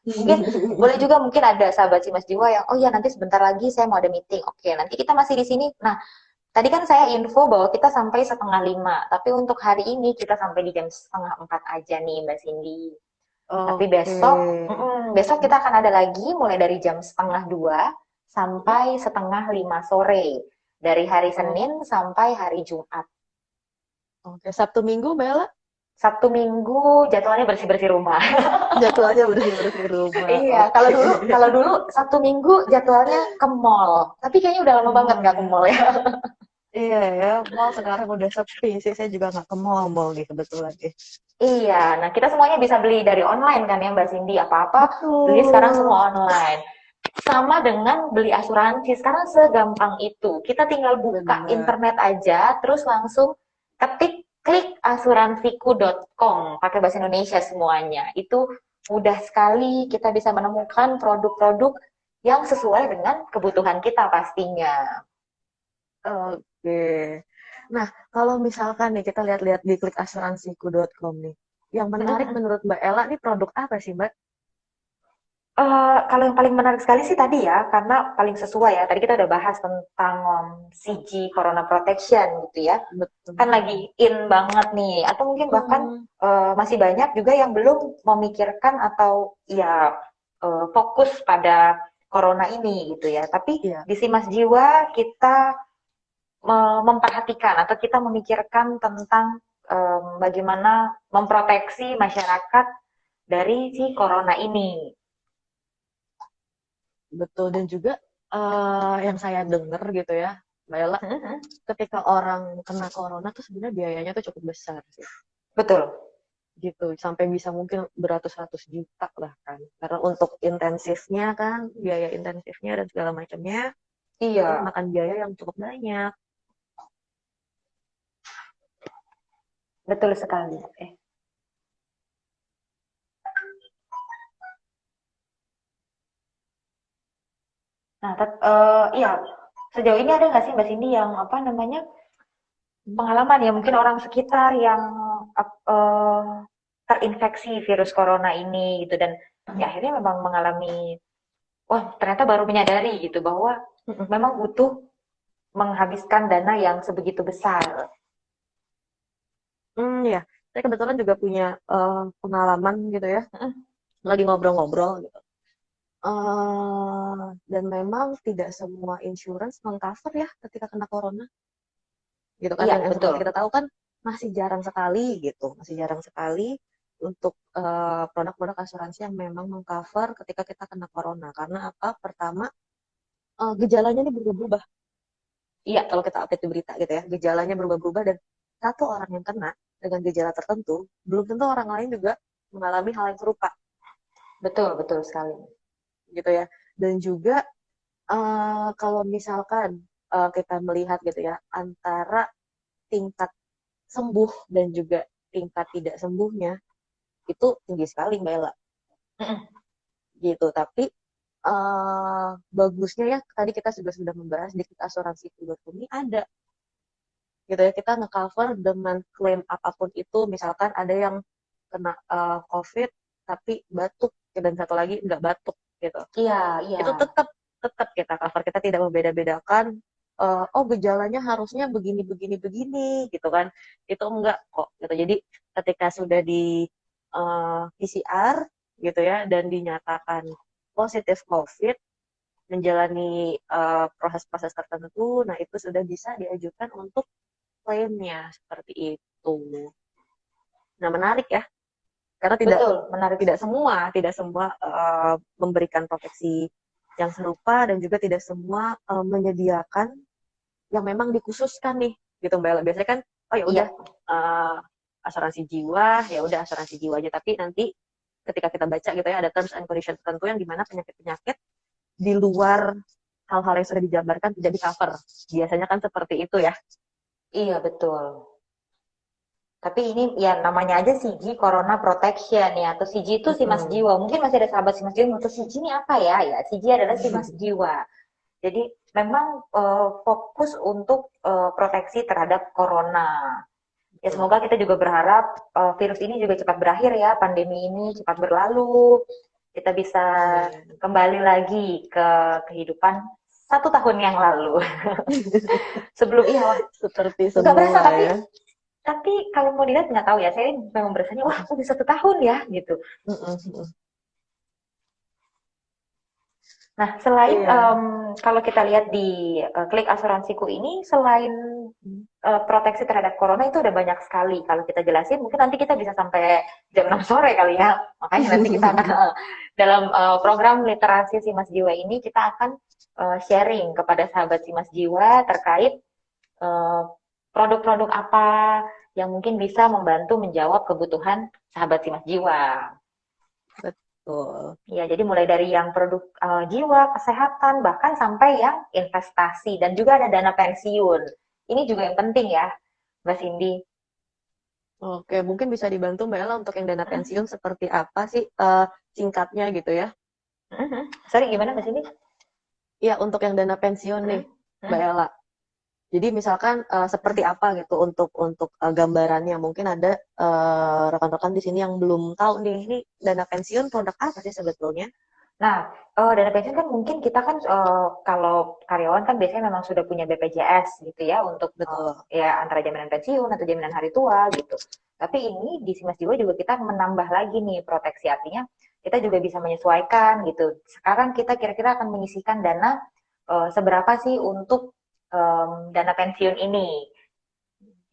Mungkin boleh juga mungkin ada sahabat Simas Jiwa yang oh ya nanti sebentar lagi saya mau ada meeting. Oke, nanti kita masih di sini. Nah, tadi kan saya info bahwa kita sampai setengah lima, tapi untuk hari ini kita sampai di jam setengah empat aja nih Mbak Cindy. Tapi Oke. besok kita akan ada lagi mulai dari jam setengah dua sampai setengah lima sore. Dari hari Oh, Senin sampai hari Jumat. oke. Sabtu Minggu, Mbak Ella? Sabtu Minggu jadwalnya bersih-bersih rumah. Jadwalnya bersih-bersih rumah. Iya, Oke. kalau dulu Sabtu Minggu jadwalnya ke mall. Tapi kayaknya udah Ke lama banget mall nggak ke ya. mall ya. Iya ya, mall sekarang udah sepi sih. Saya juga nggak ke mall nih kebetulan. Iya, nah kita semuanya bisa beli dari online kan ya Mbak Cindy. Apa-apa beli sekarang Betul. semua online. Sama dengan beli asuransi, sekarang segampang itu. Kita tinggal buka Benar. internet aja, terus langsung ketik klik asuransiku.com, pakai bahasa Indonesia semuanya. Itu mudah sekali kita bisa menemukan produk-produk yang sesuai dengan kebutuhan kita pastinya. Oke. Nah, kalau misalkan nih kita lihat-lihat di klikasuransiku.com nih, yang menarik menurut Mbak Ella nih produk apa sih, Mbak? Kalau yang paling menarik sekali sih tadi ya, karena paling sesuai ya. Tadi kita udah bahas tentang CG Corona Protection gitu ya. Kan Betul. lagi in banget nih. Atau mungkin bahkan Hmm, masih banyak juga yang belum memikirkan atau ya fokus pada corona ini gitu ya. Tapi iya, di Simas Jiwa kita memperhatikan atau kita memikirkan tentang bagaimana memproteksi masyarakat dari si corona ini. betul. Dan juga yang saya dengar gitu ya, Mbak Ella, ketika orang kena corona tuh sebenarnya biayanya tuh cukup besar sih. Betul. Gitu, sampai bisa mungkin beratus-ratus juta lah kan. Karena untuk intensifnya kan, biaya intensifnya dan segala macamnya, itu Iya, memakan biaya yang cukup banyak. betul sekali. Nah, iya, sejauh ini ada nggak sih Mbak Cindy yang apa namanya pengalaman ya mungkin orang sekitar yang terinfeksi virus corona ini gitu dan ya akhirnya memang mengalami wah ternyata baru menyadari gitu bahwa Mm-mm. memang butuh menghabiskan dana yang sebegitu besar. Ya, saya kebetulan juga punya pengalaman gitu ya, Mm-mm. lagi ngobrol-ngobrol gitu. Dan memang tidak semua insurance mengcover ya ketika kena corona, gitu kan. Iya, Yang seperti betul. kita tahu kan masih jarang sekali gitu, masih jarang sekali untuk produk-produk asuransi yang memang mengcover ketika kita kena corona. Karena apa? Pertama, gejalanya ini berubah-ubah. Iya, Kalau kita update di berita gitu ya, gejalanya berubah-ubah dan satu orang yang kena dengan gejala tertentu, belum tentu orang lain juga mengalami hal yang serupa betul, betul sekali. gitu ya. Dan juga kalau misalkan kita melihat gitu ya, antara tingkat sembuh dan juga tingkat tidak sembuhnya itu tinggi sekali Mbak Ella Mm-mm. gitu. Tapi bagusnya ya tadi kita sudah membahas di asuransi ini ada gitu ya, kita nge-cover dengan klaim apapun itu. Misalkan ada yang kena COVID tapi batuk dan satu lagi nggak batuk gitu, Iya, iya. itu tetap tetap kita cover. Kita tidak membeda-bedakan oh gejalanya harusnya begini begini begini gitu kan, itu enggak kok gitu. Jadi ketika sudah di PCR gitu ya dan dinyatakan positif COVID, menjalani proses-proses tertentu, nah itu sudah bisa diajukan untuk klaimnya seperti itu. Nah menarik ya, karena tidak Betul, menarik. tidak semua memberikan proteksi yang serupa dan juga tidak semua menyediakan yang memang dikhususkan nih gitu Mbak Ella. Biasanya kan oh ya udah Iya, uh, asuransi jiwa, ya udah asuransi jiwa aja, tapi nanti ketika kita baca gitu ya ada terms and conditions tertentu yang dimana penyakit-penyakit di luar hal-hal yang sudah dijabarkan tidak di cover. Biasanya kan seperti itu ya. iya betul. Tapi ini ya namanya aja CG Corona Protection ya, atau CG itu si Mas Mm-mm. Jiwa. Mungkin masih ada sahabat si Mas Jiwa, atau CG ini apa ya? Ya, CG adalah si Mas Jiwa. Jadi memang fokus untuk proteksi terhadap corona. Ya Betul. semoga kita juga berharap virus ini juga cepat berakhir ya, pandemi ini cepat berlalu. Kita bisa Amin. kembali lagi ke kehidupan 1 tahun yang lalu. Sebelum iya, wah, Seperti nggak berasa semula ya. tapi kalau mau dilihat nggak tahu ya. Saya memang berasanya wah udah 1 tahun ya gitu. Mm-mm. Nah, selain Iya. kalau kita lihat di klik asuransiku ini, selain proteksi terhadap corona itu ada banyak sekali. Kalau kita jelasin, mungkin nanti kita bisa sampai jam 6 sore kali ya. Makanya nanti kita akan dalam program literasi si Mas Jiwa ini kita akan sharing kepada sahabat si Mas Jiwa terkait eh, produk-produk apa yang mungkin bisa membantu menjawab kebutuhan sahabat si Mas Jiwa. Betul. Ya, jadi mulai dari yang produk jiwa, kesehatan, bahkan sampai yang investasi dan juga ada dana pensiun. Ini juga yang penting ya, Mbak Cindy. Oke, mungkin bisa dibantu Mbak Ella untuk yang dana pensiun seperti apa sih singkatnya gitu ya. Sorry, gimana Mbak Cindy? Iya, untuk yang dana pensiun nih, Mbak Ella. Jadi misalkan seperti apa gitu untuk gambarannya. Mungkin ada rekan-rekan di sini yang belum tahu nih, ini dana pensiun produk apa sih sebetulnya? Nah, dana pensiun kan mungkin kita kan kalau karyawan kan biasanya memang sudah punya BPJS gitu ya untuk Betul. ya antara jaminan pensiun atau jaminan hari tua gitu. Tapi ini di Simas Jiwa juga kita menambah lagi nih proteksi, artinya kita juga bisa menyesuaikan gitu. Sekarang kita kira-kira akan menyisihkan dana seberapa sih untuk dana pensiun ini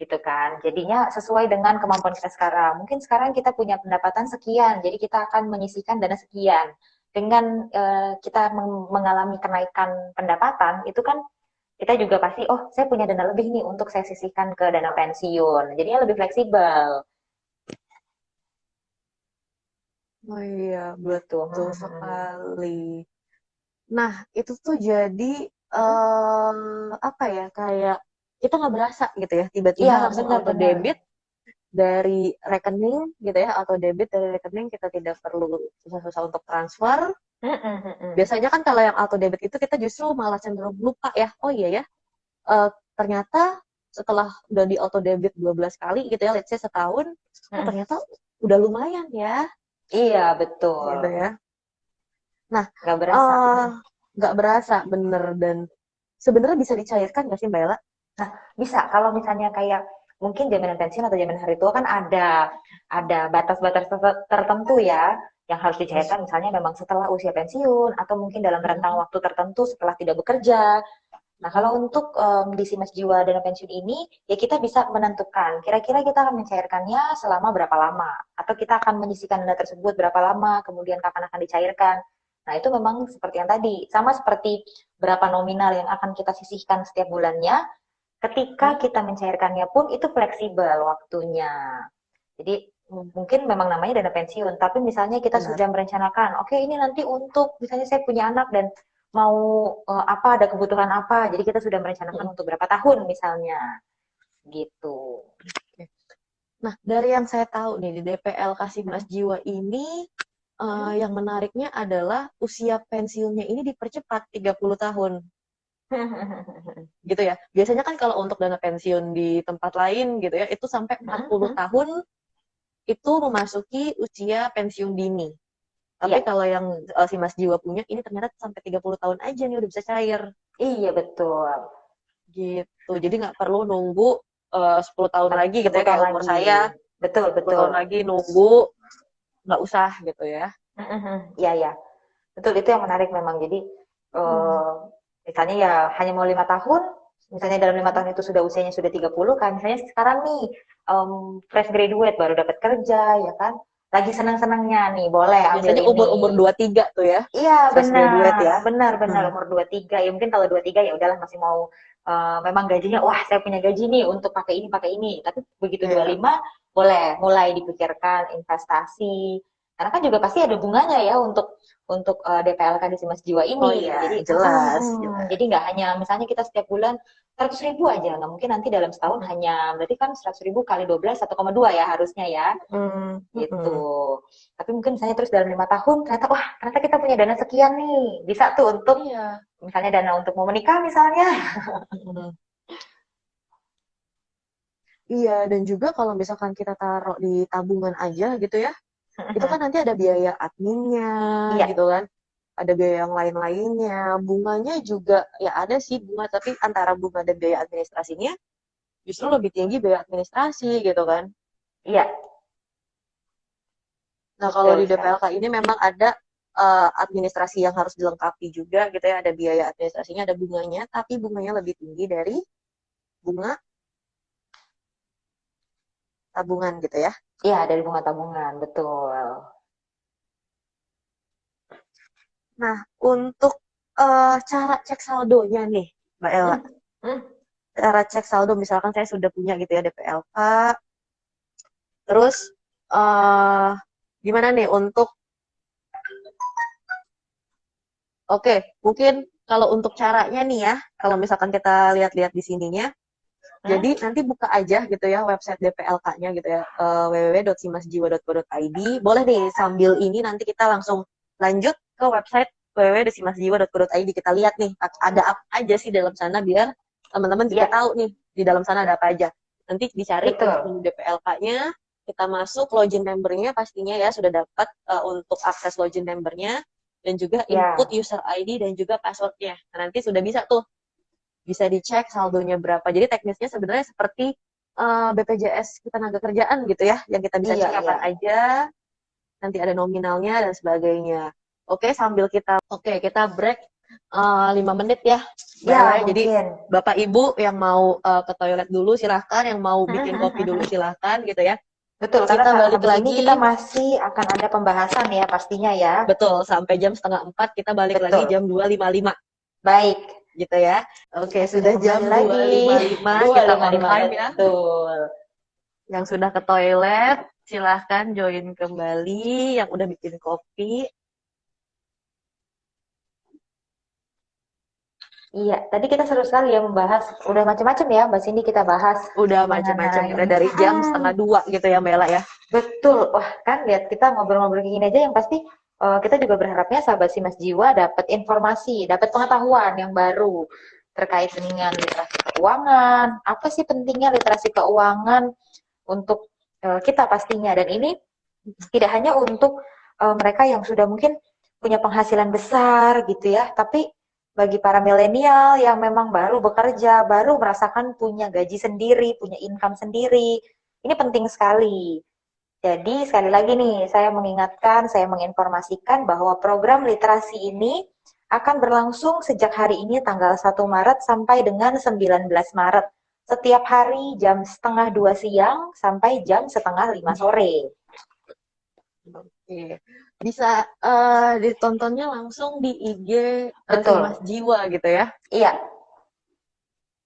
gitu kan. Jadinya sesuai dengan kemampuan kita sekarang. Mungkin sekarang kita punya pendapatan sekian, jadi kita akan menyisihkan dana sekian. Dengan kita mengalami kenaikan pendapatan, itu kan kita juga pasti, oh saya punya dana lebih nih untuk saya sisihkan ke dana pensiun. Jadinya lebih fleksibel. Oh iya, Gitu. betul sekali. Nah, itu tuh jadi Hmm. apa ya, kayak kita nggak berasa gitu ya, tiba-tiba Iya, langsung auto benar-benar. debit dari rekening gitu ya, auto debit dari rekening, kita tidak perlu susah-susah untuk transfer. Biasanya kan kalau yang auto debit itu kita justru malah cenderung lupa ya, oh iya ya, ternyata setelah udah di auto debit 12 kali gitu ya, let's say setahun, oh ternyata udah lumayan ya, Iya, betul. gitu ya. Nah, nggak berasa. nggak berasa bener, dan sebenarnya bisa dicairkan nggak sih Mbak Ella? Nah, bisa kalau misalnya kayak mungkin jaminan pensiun atau jaminan hari tua kan ada batas-batas tertentu ya yang harus dicairkan misalnya memang setelah usia pensiun atau mungkin dalam rentang waktu tertentu setelah tidak bekerja. Nah, kalau untuk di Simas Jiwa Dana Pensiun ini ya kita bisa menentukan kira-kira kita akan mencairkannya selama berapa lama atau kita akan menyisihkan dana tersebut berapa lama, kemudian kapan akan dicairkan. Nah, itu memang seperti yang tadi, sama seperti berapa nominal yang akan kita sisihkan setiap bulannya. Ketika kita mencairkannya pun itu fleksibel waktunya. Jadi mungkin memang namanya dana pensiun, tapi misalnya kita Benar. sudah merencanakan, oke ini nanti untuk misalnya saya punya anak dan mau apa ada kebutuhan apa, jadi kita sudah merencanakan untuk berapa tahun misalnya, gitu. Nah, dari yang saya tahu nih di DPL Kasih Mas Jiwa ini, yang menariknya adalah usia pensiunnya ini dipercepat 30 tahun. Gitu ya. Biasanya kan kalau untuk dana pensiun di tempat lain gitu ya, itu sampai 40 tahun itu memasuki usia pensiun dini. Tapi Iya, kalau yang si Mas Jiwa punya, ini ternyata sampai 30 tahun aja nih udah bisa cair. iya betul. Gitu. Jadi nggak perlu nunggu 10 tahun lagi gitu 10 ya, tahun kayak umur lagi. saya. Betul, 10 betul. tahun lagi nunggu, nggak usah gitu ya. Iya, ya. Betul, itu yang menarik memang. Jadi, eh, misalnya ya hanya mau 5 tahun, misalnya dalam 5 tahun itu sudah usianya sudah 30 kan, misalnya sekarang nih, fresh graduate, baru dapat kerja, ya kan, lagi senang-senangnya nih, boleh ambil Biasanya ini. umur-umur 23 tuh ya, Iya, fresh graduate benar, ya. benar, benar, umur 23. Ya mungkin kalau 23 ya udahlah masih mau, memang gajinya, wah saya punya gaji nih untuk pakai ini, pakai ini. Tapi begitu Iya, 25, boleh mulai dipikirkan investasi. Karena kan juga pasti ada bunganya ya untuk DPLK di Simas Jiwa oh ini. iya, Jadi, jelas, jelas. jadi nggak hanya misalnya kita setiap bulan 100.000 aja, nah mungkin nanti dalam setahun hanya berarti kan 100.000 kali 12 1,2 ya harusnya ya gitu. Tapi mungkin misalnya terus dalam 5 tahun ternyata wah ternyata kita punya dana sekian nih bisa tuh untuk Iya. misalnya dana untuk mau menikah misalnya. Mm. Iya, dan juga kalau misalkan kita taruh di tabungan aja gitu ya, itu kan nanti ada biaya adminnya Iya, gitu kan, ada biaya yang lain-lainnya, bunganya juga ya ada sih bunga, tapi antara bunga dan biaya administrasinya justru lebih tinggi biaya administrasi gitu kan. iya Nah kalau betul di sekali. DPLK ini memang ada administrasi yang harus dilengkapi juga gitu ya, ada biaya administrasinya, ada bunganya, tapi bunganya lebih tinggi dari bunga tabungan gitu ya. Iya dari bunga tabungan betul. Nah, untuk cara cek saldonya nih, Mbak Ella. Hmm, hmm. Cara cek saldo, misalkan saya sudah punya gitu ya DPLK, terus uh, gimana nih untuk, oke, mungkin kalau untuk caranya nih ya, kalau misalkan kita lihat-lihat di sininya, jadi nanti buka aja gitu ya website DPLK-nya gitu ya, www.simasjiwa.co.id. Boleh nih sambil ini nanti kita langsung lanjut ke website www.simasjiwa.co.id. Kita lihat nih ada apa aja sih dalam sana biar teman-teman juga Ya tahu nih di dalam sana ada apa aja. Nanti dicari untuk betul. menu DPLK-nya, kita masuk login membernya pastinya ya sudah dapat untuk akses login membernya dan juga input Ya user ID dan juga passwordnya. Nah, nanti sudah bisa tuh bisa dicek saldonya berapa. Jadi teknisnya sebenarnya seperti BPJS Ketenagakerjaan gitu ya, yang kita bisa iya cek iya. kapan aja, nanti ada nominalnya dan sebagainya. Oke, sambil kita break 5 menit ya, Mbak Ella. Ya Jadi mungkin. Bapak Ibu yang mau ke toilet dulu silahkan, yang mau bikin kopi dulu silahkan gitu ya. Betul, karena Kita balik habis ini kita lagi, masih akan ada pembahasan ya pastinya ya. betul, sampai jam setengah 4 kita balik lagi Betul. jam 2.55 Baik, gitu ya. Oke, kita sudah sudah jam kembali dua lagi. lima puluh lima kita on 255 time ya. betul. Yang sudah ke toilet, silahkan join kembali. Yang udah bikin kopi, Iya, tadi kita seru sekali ya membahas, udah macam-macam ya Mbak Cindy kita bahas udah macam-macam mengenai, kita dari jam setengah 2 gitu ya Mbak Ella ya. betul, wah kan lihat kita ngobrol-ngobrol kayak gini aja yang pasti kita juga berharapnya sahabat Simas Jiwa dapat informasi, dapat pengetahuan yang baru terkait dengan literasi keuangan, apa sih pentingnya literasi keuangan untuk kita pastinya dan ini tidak hanya untuk mereka yang sudah mungkin punya penghasilan besar gitu ya. Tapi bagi para milenial yang memang baru bekerja, baru merasakan punya gaji sendiri, punya income sendiri, ini penting sekali. Jadi sekali lagi nih, saya mengingatkan, saya menginformasikan bahwa program literasi ini akan berlangsung sejak hari ini tanggal 1 Maret sampai dengan 19 Maret. Setiap hari jam setengah 2 siang sampai jam setengah 5 sore. Oke. Bisa ditontonnya langsung di IG si Betul. Mas Jiwa gitu ya. Iya,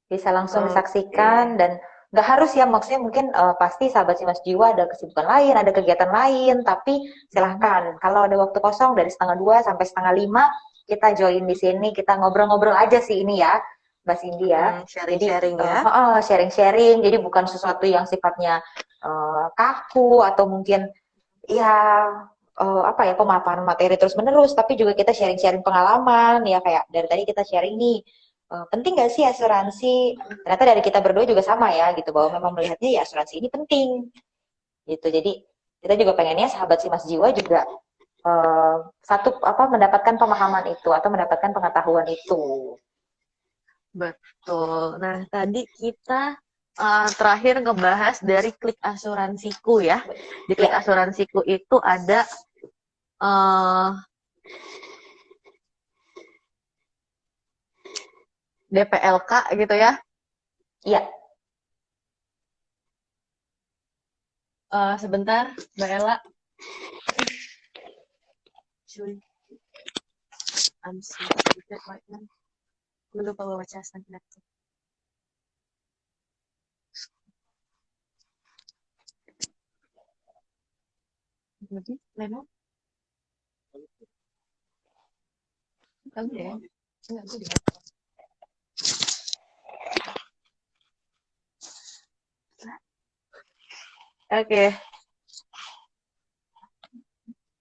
bisa langsung Oke. disaksikan dan nggak harus ya maksudnya mungkin pasti sahabat si Mas Jiwa ada kesibukan lain, ada kegiatan lain, tapi silahkan kalau ada waktu kosong dari setengah 2 sampai setengah 5 kita join di sini, kita ngobrol-ngobrol aja sih ini ya, Mbak Cindy ya. Jadi Sharing-sharing ya. sharing-sharing, jadi bukan sesuatu yang sifatnya kaku atau mungkin ya apa ya pemaparan materi terus menerus, tapi juga kita sharing-sharing pengalaman ya kayak dari tadi kita sharing nih penting nggak sih asuransi? Ternyata dari kita berdua juga sama ya gitu bahwa memang melihatnya ya asuransi ini penting gitu. Jadi kita juga pengennya sahabat si Mas Jiwa juga satu apa mendapatkan pemahaman itu atau mendapatkan pengetahuan itu. Betul. Nah, tadi kita terakhir ngebahas dari Klik Asuransiku ya. Di Klik Ya, Asuransiku itu ada uh, DPLK gitu ya. iya. Sebentar, Mbak Ella. Sorry, I'm so stupid right now. Gue lupa bawa casan laptop. Jadi, memang kamu ya? Enggak, gue di laptop. Oke.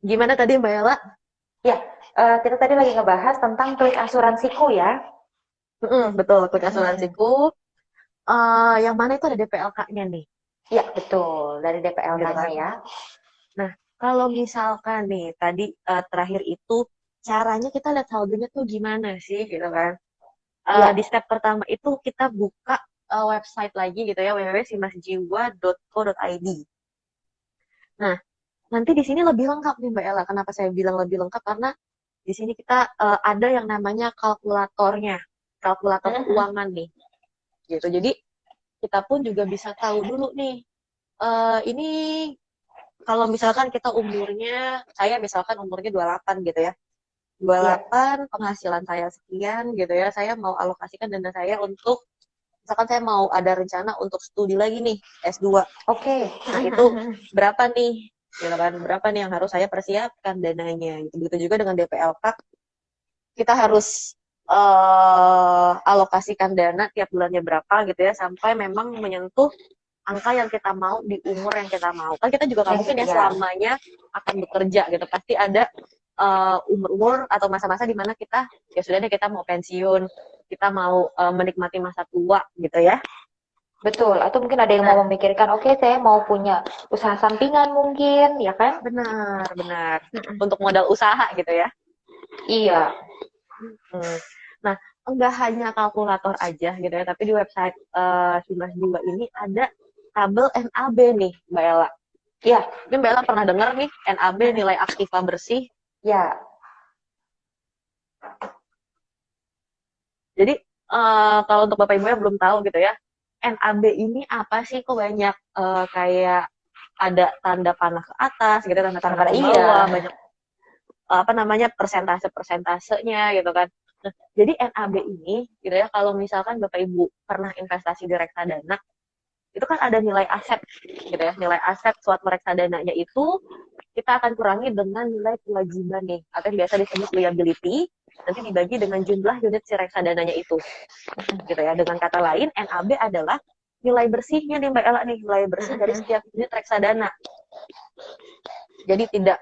Gimana tadi Mbak Ella? Ya, kita tadi lagi ngebahas tentang klik asuransiku ya. Betul, Klik Asuransiku. Yang mana itu ada DPLK-nya nih, Iya, betul. Dari gitu DPLK-nya kan? ya. Nah, kalau misalkan nih tadi terakhir itu caranya kita lihat saldonya tuh gimana sih, gitu kan? Di Iya, step pertama itu kita buka website lagi gitu ya, www.simasjiwa.co.id. Nah, nanti di sini lebih lengkap nih Mbak Ella. Kenapa saya bilang lebih lengkap? Karena di sini kita ada yang namanya kalkulatornya, kalkulator keuangan nih, gitu. Jadi kita pun juga bisa tahu dulu nih, ini kalau misalkan kita umurnya, saya misalkan umurnya 28 gitu ya. iya. 28, penghasilan saya sekian gitu ya. Saya mau alokasikan dana saya untuk, misalkan saya mau ada rencana untuk studi lagi nih, S2. Oke. Nah, itu berapa nih? Gitu kan, berapa nih yang harus saya persiapkan dananya. Gitu. Begitu juga dengan DPLK, kita harus alokasikan dana tiap bulannya berapa gitu ya, sampai memang menyentuh angka yang kita mau di umur yang kita mau. Kan kita juga nggak mungkin ya Ya. selamanya akan bekerja gitu. Pasti ada umur-umur atau masa-masa di mana kita ya sudah deh kita mau pensiun, kita mau menikmati masa tua gitu ya. Betul, atau mungkin ada yang mau Nah, memikirkan, oke saya mau punya usaha sampingan mungkin, ya kan? benar, benar. Untuk modal usaha gitu ya. Iya, Hmm. Nah, enggak hanya kalkulator aja gitu ya, tapi di website Simas Jiwa ini ada tabel NAB nih, Mbak Ella. iya, Ini Mbak Ella pernah dengar nih, NAB nilai aktiva bersih. ya, Jadi kalau untuk Bapak Ibu yang belum tahu gitu ya, NAB ini apa sih? Kok banyak kayak ada tanda panah ke atas gitu, tanda panah tanda ke iya, bawah, banyak apa namanya persentase-persentasenya gitu kan. Nah, jadi NAB ini gitu ya, kalau misalkan Bapak Ibu pernah investasi di reksadana, itu kan ada nilai aset gitu ya, nilai aset suatu reksadananya itu kita akan kurangi dengan nilai kewajiban nih, atau yang biasa disebut liability, nanti dibagi dengan jumlah unit si reksadananya itu, gitu ya. Dengan kata lain, NAB adalah nilai bersihnya nih Mbak Ella nih, nilai bersih dari setiap unit reksadana. Jadi tidak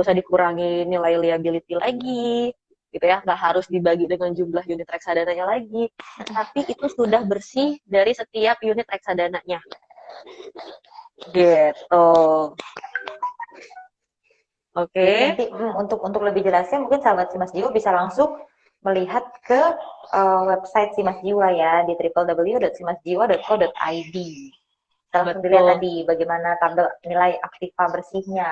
usah dikurangi nilai liability lagi, gitu ya. Nggak harus dibagi dengan jumlah unit reksadananya lagi, tapi itu sudah bersih dari setiap unit reksadananya. Gitu. Jadi Oke. nanti untuk lebih jelasnya mungkin sahabat Simas Jiwa bisa langsung melihat ke website Simas Jiwa ya di www.simasjiwa.co.id. Kita langsung dilihat Betul. tadi bagaimana tabel nilai aktiva bersihnya.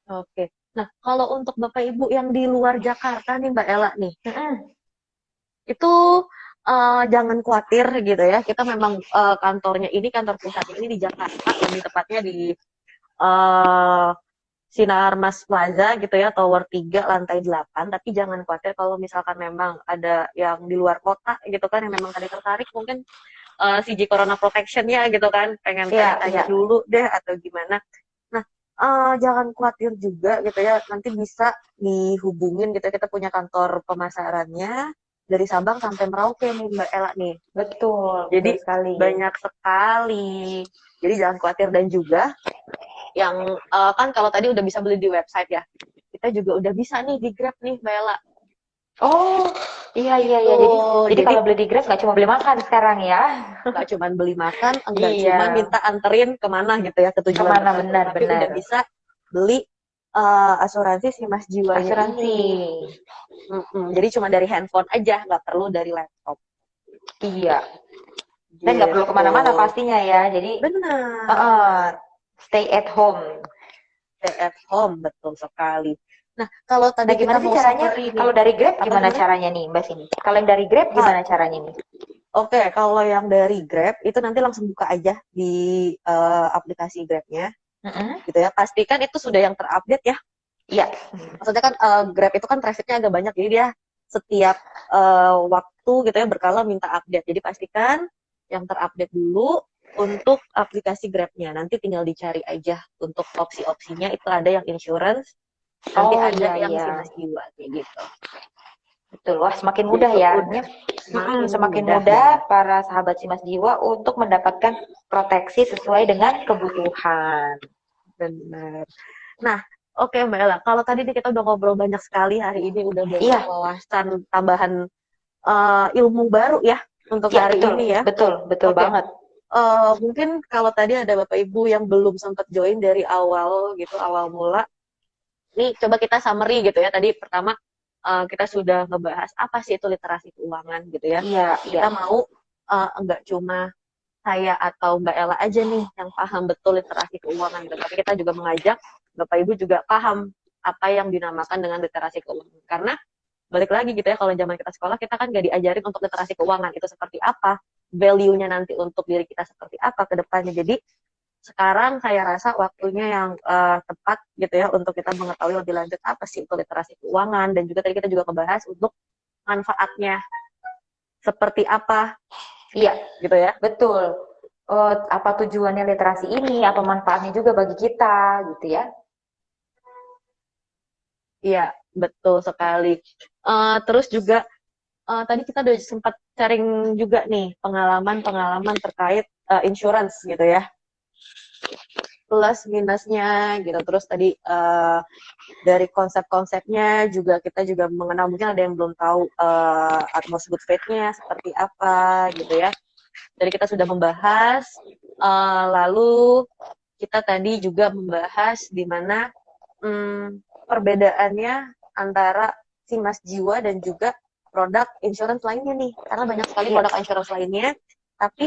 Oke. Nah, kalau untuk Bapak Ibu yang di luar Jakarta nih Mbak Ella nih, Mm-mm. itu jangan khawatir gitu ya. Kita memang kantornya ini, kantor pusatnya ini di Jakarta, lebih tepatnya di eh, Sinar Mas Plaza gitu ya, Tower 3 lantai 8. Tapi jangan khawatir kalau misalkan memang ada yang di luar kota gitu kan, yang memang tadi tertarik mungkin CG Corona Protection-nya gitu kan, pengen Iya, tanya-tanya iya. dulu deh atau gimana. Nah, jangan khawatir juga gitu ya, nanti bisa dihubungin gitu ya, kita punya kantor pemasarannya dari Sabang sampai Merauke nih Mbak Ella nih. Betul, Jadi betul sekali. banyak sekali. Jadi jangan khawatir dan juga yang kan kalau tadi udah bisa beli di website ya, kita juga udah bisa nih di Grab nih Mbak Ella. Oh, iya, iya, Gitu. iya. Jadi Jadi kalau beli di Grab nggak cuma beli makan sekarang ya. nggak cuma beli makan, nggak Iya, cuma minta anterin kemana gitu ya, ke tujuan kemana tertentu, tapi benar-benar. udah bisa beli asuransi si Mas Jiwanya Asuransi. ini. Jadi cuma dari handphone aja, nggak perlu dari laptop. Iya. Dan nggak perlu Gitu. kemana-mana pastinya ya. Jadi Benar. stay at home. Stay at home, betul sekali. Nah, kalau Nah, tadi kita gimana sih mau caranya? summary nih, Kalau dari Grab apa gimana gimana? caranya nih, Mbak Sini? Kalau yang dari Grab Kak, gimana caranya nih? oke, kalau yang dari Grab itu nanti langsung buka aja di aplikasi Grabnya, Mm-mm. gitu ya. Pastikan itu sudah yang terupdate ya. Iya. Maksudnya kan Grab itu kan trafficnya agak banyak, jadi dia setiap waktu gitu ya berkala minta update. Jadi pastikan yang terupdate dulu untuk aplikasi Grabnya. Nanti tinggal dicari aja untuk opsi-opsinya. Itu ada yang insurance, nanti Oh ada iya yang iya. simas jiwa kayak gitu. Betul. Wah, semakin mudah Gitu ya. udah semakin Semakin mudah mudah banget. para sahabat Simas Jiwa untuk mendapatkan proteksi sesuai dengan kebutuhan. Benar. Nah, oke Mbak Ella, kalau tadi nih kita udah ngobrol banyak sekali hari ini, udah banyak Iya, wawasan tambahan ilmu baru ya untuk iya hari betul, ini ya. betul, betul Oke, banget. mungkin kalau tadi ada Bapak Ibu yang belum sempat join dari awal gitu, awal mula, nih coba kita summary gitu ya. Tadi pertama kita sudah ngebahas apa sih itu literasi keuangan gitu ya. Iya, iya. Kita mau enggak cuma saya atau Mbak Ella aja nih yang paham betul literasi keuangan gitu, tapi kita juga mengajak Bapak Ibu juga paham apa yang dinamakan dengan literasi keuangan. Karena balik lagi gitu ya, kalau zaman kita sekolah kita kan gak diajarin untuk literasi keuangan itu seperti apa, value-nya nanti untuk diri kita seperti apa ke depannya. Jadi sekarang saya rasa waktunya yang tepat gitu ya untuk kita mengetahui lebih lanjut apa sih itu literasi keuangan, dan juga tadi kita juga membahas untuk manfaatnya seperti apa Iya, gitu ya. betul. Apa tujuannya literasi ini, apa manfaatnya juga bagi kita gitu ya. Iya, betul sekali. Terus juga tadi kita udah sempat sharing juga nih pengalaman-pengalaman terkait insurance gitu ya, plus minusnya gitu. Terus tadi dari konsep-konsepnya juga kita juga mengenal, mungkin ada yang belum tahu Atmos Good Faith-nya seperti apa gitu ya. Jadi kita sudah membahas, lalu kita tadi juga membahas di mana perbedaannya antara si Mas Jiwa dan juga produk insurance lainnya nih, karena banyak sekali Iya, produk insurance lainnya, tapi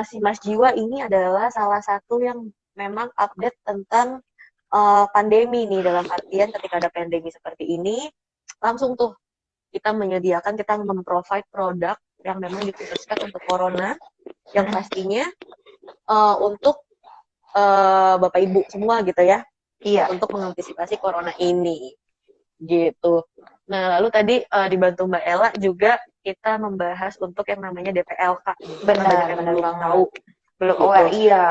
si Mas Jiwa ini adalah salah satu yang memang update tentang pandemi nih, dalam artian ketika ada pandemi seperti ini langsung tuh kita menyediakan, kita memprovide produk yang memang dikhususkan untuk corona, yang pastinya untuk Bapak Ibu semua gitu ya, iya, untuk mengantisipasi corona ini gitu. Nah, lalu tadi dibantu Mbak Ella juga kita membahas untuk yang namanya DPLK nih, karena banyak benar, yang benar belum tahu banget. Belum gitu. aware, iya.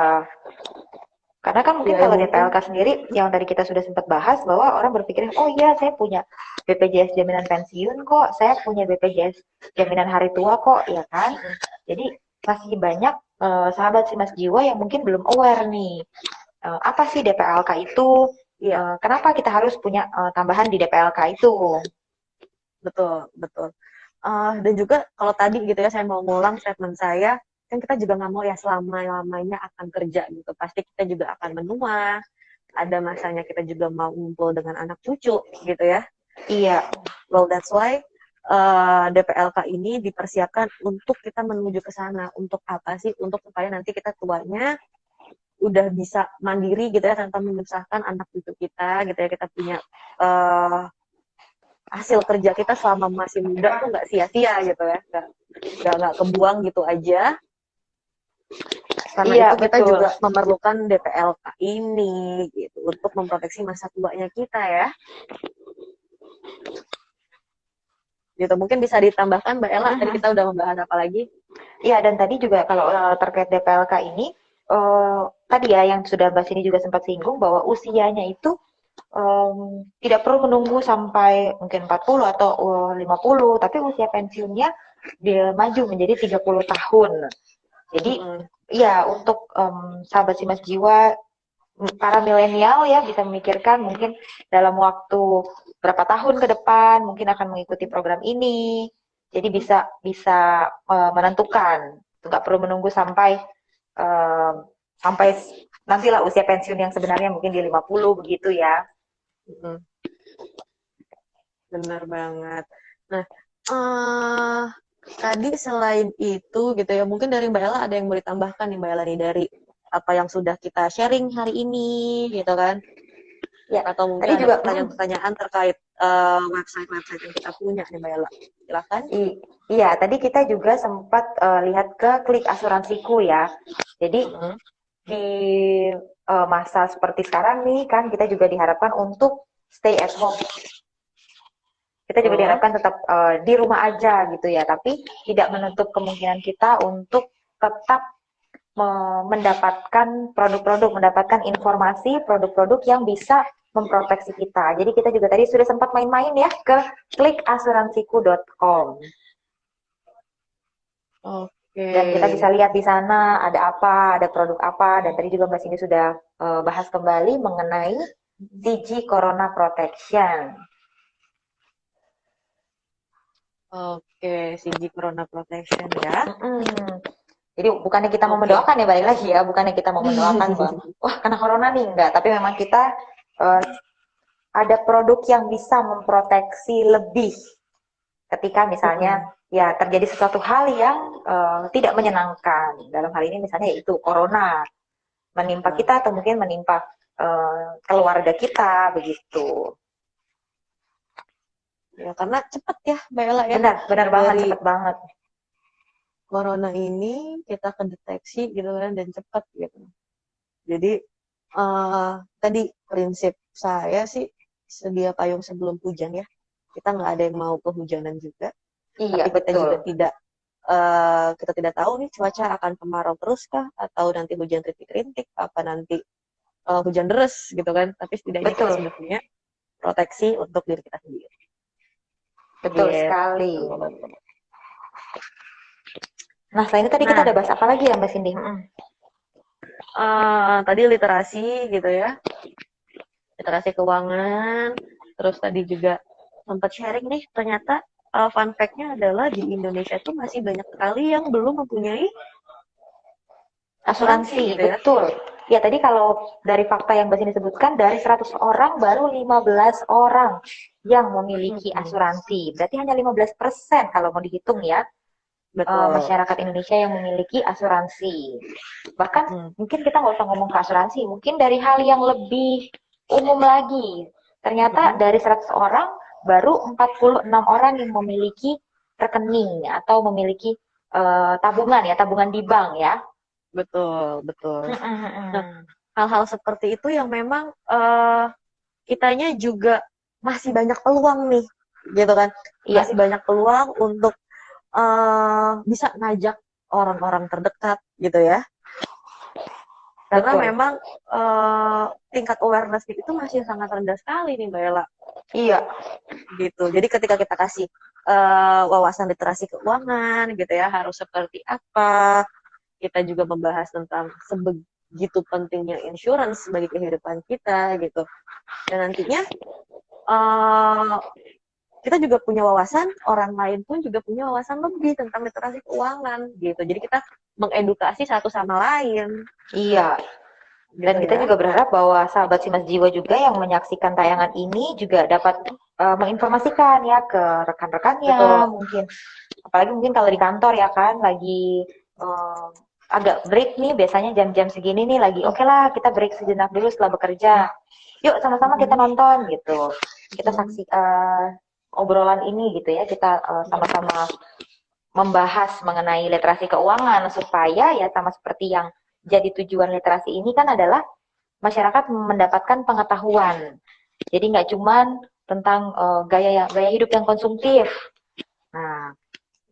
Karena kan mungkin Ya, kalau mungkin DPLK sendiri yang tadi kita sudah sempat bahas bahwa orang berpikir, oh iya saya punya BPJS jaminan pensiun kok, saya punya BPJS jaminan hari tua kok, ya kan? Jadi masih banyak sahabat Simas Jiwa yang mungkin belum aware nih. Apa sih DPLK itu? iya, Kenapa kita harus punya tambahan di DPLK itu? betul, betul. Dan juga kalau tadi gitu ya, saya mau ngulang statement saya, kan kita juga nggak mau ya selama-lamanya akan kerja gitu. Pasti kita juga akan menua, ada masanya kita juga mau ngumpul dengan anak cucu gitu ya. Iya, Well, that's why DPLK ini dipersiapkan untuk kita menuju ke sana. Untuk apa sih? Untuk supaya nanti kita tuanya udah bisa mandiri gitu ya, tanpa menyusahkan anak cucu kita gitu ya. Kita punya hasil kerja kita selama masih muda tuh nggak sia-sia gitu ya, nggak kebuang gitu aja. Karena iya itu kita betul. juga memerlukan DPLK ini gitu untuk memproteksi masa tuanya kita ya. Gitu mungkin bisa ditambahkan Mbak Ella, tadi kita udah membahas apa lagi? Iya, dan tadi juga kalau terkait DPLK ini, tadi ya yang sudah Mbak Sini juga sempat singgung bahwa usianya itu tidak perlu menunggu sampai mungkin 40 atau 50, tapi usia pensiunnya dia maju menjadi 30 tahun. Jadi, ya untuk sahabat Simas Jiwa, para milenial ya bisa memikirkan mungkin dalam waktu berapa tahun ke depan mungkin akan mengikuti program ini. Jadi bisa bisa menentukan, nggak perlu menunggu sampai sampai nantilah usia pensiun yang sebenarnya mungkin di 50 begitu ya. Benar banget. Nah, tadi selain itu gitu ya, mungkin dari Mbak Ella ada yang mau ditambahkan nih Mbak Ella nih dari apa yang sudah kita sharing hari ini gitu kan? Ya, Atau mungkin tadi ada juga pertanyaan-pertanyaan terkait website-website yang kita punya nih Mbak Ella. Silakan. iya, tadi kita juga sempat lihat ke Klik Asuransiku ya. Jadi di masa seperti sekarang nih kan kita juga diharapkan untuk stay at home. Kita juga diharapkan tetap di rumah aja gitu ya, tapi tidak menutup kemungkinan kita untuk tetap mendapatkan produk-produk, mendapatkan informasi produk-produk yang bisa memproteksi kita. Jadi kita juga tadi sudah sempat main-main ya ke klikasuransiku.com. Oke. Dan kita bisa lihat di sana ada apa, ada produk apa, dan tadi juga Mbak Cindy sudah bahas kembali mengenai CG Corona Protection. Oke, CG Corona Protection ya. Jadi bukannya kita mau mendoakan ya, balik lagi ya, bukannya kita mau mendoakan bahwa wah kena corona nih, enggak, tapi memang kita ada produk yang bisa memproteksi lebih ketika misalnya ya terjadi sesuatu hal yang tidak menyenangkan. Dalam hal ini misalnya yaitu corona menimpa kita atau mungkin menimpa keluarga kita begitu. Ya, karena cepat ya Mbak Ella ya. Benar banget, cepat banget. Corona ini kita kedeteksi gitu kan dan cepat gitu. Jadi tadi prinsip saya sih sedia payung sebelum hujan ya. Kita nggak ada yang mau kehujanan juga. Iya, tapi kita betul. juga kita tidak tahu nih cuaca akan kemarau terus kah atau nanti hujan rintik-rintik apa nanti hujan deras gitu kan. Tapi setidaknya kita sudah punya proteksi untuk diri kita sendiri. Betul sekali. Nah, selain itu tadi kita ada bahas apa lagi ya Mbak Cindy? Tadi literasi gitu ya, literasi keuangan, terus tadi juga sempat sharing nih, ternyata fun fact-nya adalah di Indonesia tuh masih banyak sekali yang belum mempunyai asuransi gitu ya. Betul. Ya tadi kalau dari fakta yang Mbak Cindy sebutkan, dari 100 orang baru 15 orang yang memiliki asuransi. Berarti hanya 15% kalau mau dihitung ya. Masyarakat Indonesia yang memiliki asuransi. Bahkan mungkin kita nggak usah ngomong ke asuransi, mungkin dari hal yang lebih umum lagi. Ternyata dari 100 orang baru 46 orang yang memiliki rekening atau memiliki tabungan di bank ya. Betul. Nah, hal-hal seperti itu yang memang kitanya juga masih banyak peluang nih, gitu kan? Masih banyak peluang untuk bisa ngajak orang-orang terdekat gitu ya. Karena memang tingkat awareness itu masih sangat rendah sekali nih Mbak Ella. Iya. Gitu. Jadi ketika kita kasih wawasan literasi keuangan gitu ya, harus seperti apa, kita juga membahas tentang sebegitu pentingnya insurance bagi kehidupan kita gitu. Dan nantinya kita juga punya wawasan, orang lain pun juga punya wawasan lebih tentang literasi keuangan gitu. Jadi kita mengedukasi satu sama lain. Iya. Dan gitu kita ya. juga berharap bahwa sahabat Simas Jiwa juga yang menyaksikan tayangan ini juga dapat menginformasikan ya ke rekan-rekannya Betul. mungkin. Apalagi mungkin kalau di kantor ya kan lagi eh, agak break nih biasanya jam-jam segini nih lagi oke lah kita break sejenak dulu setelah bekerja. Yuk sama-sama kita Mm-mm. nonton gitu. Kita Mm-mm. saksi obrolan ini gitu ya. Kita sama-sama membahas mengenai literasi keuangan supaya ya sama seperti yang jadi tujuan literasi ini kan adalah masyarakat mendapatkan pengetahuan. Jadi nggak cuman tentang gaya hidup yang konsumtif. Nah,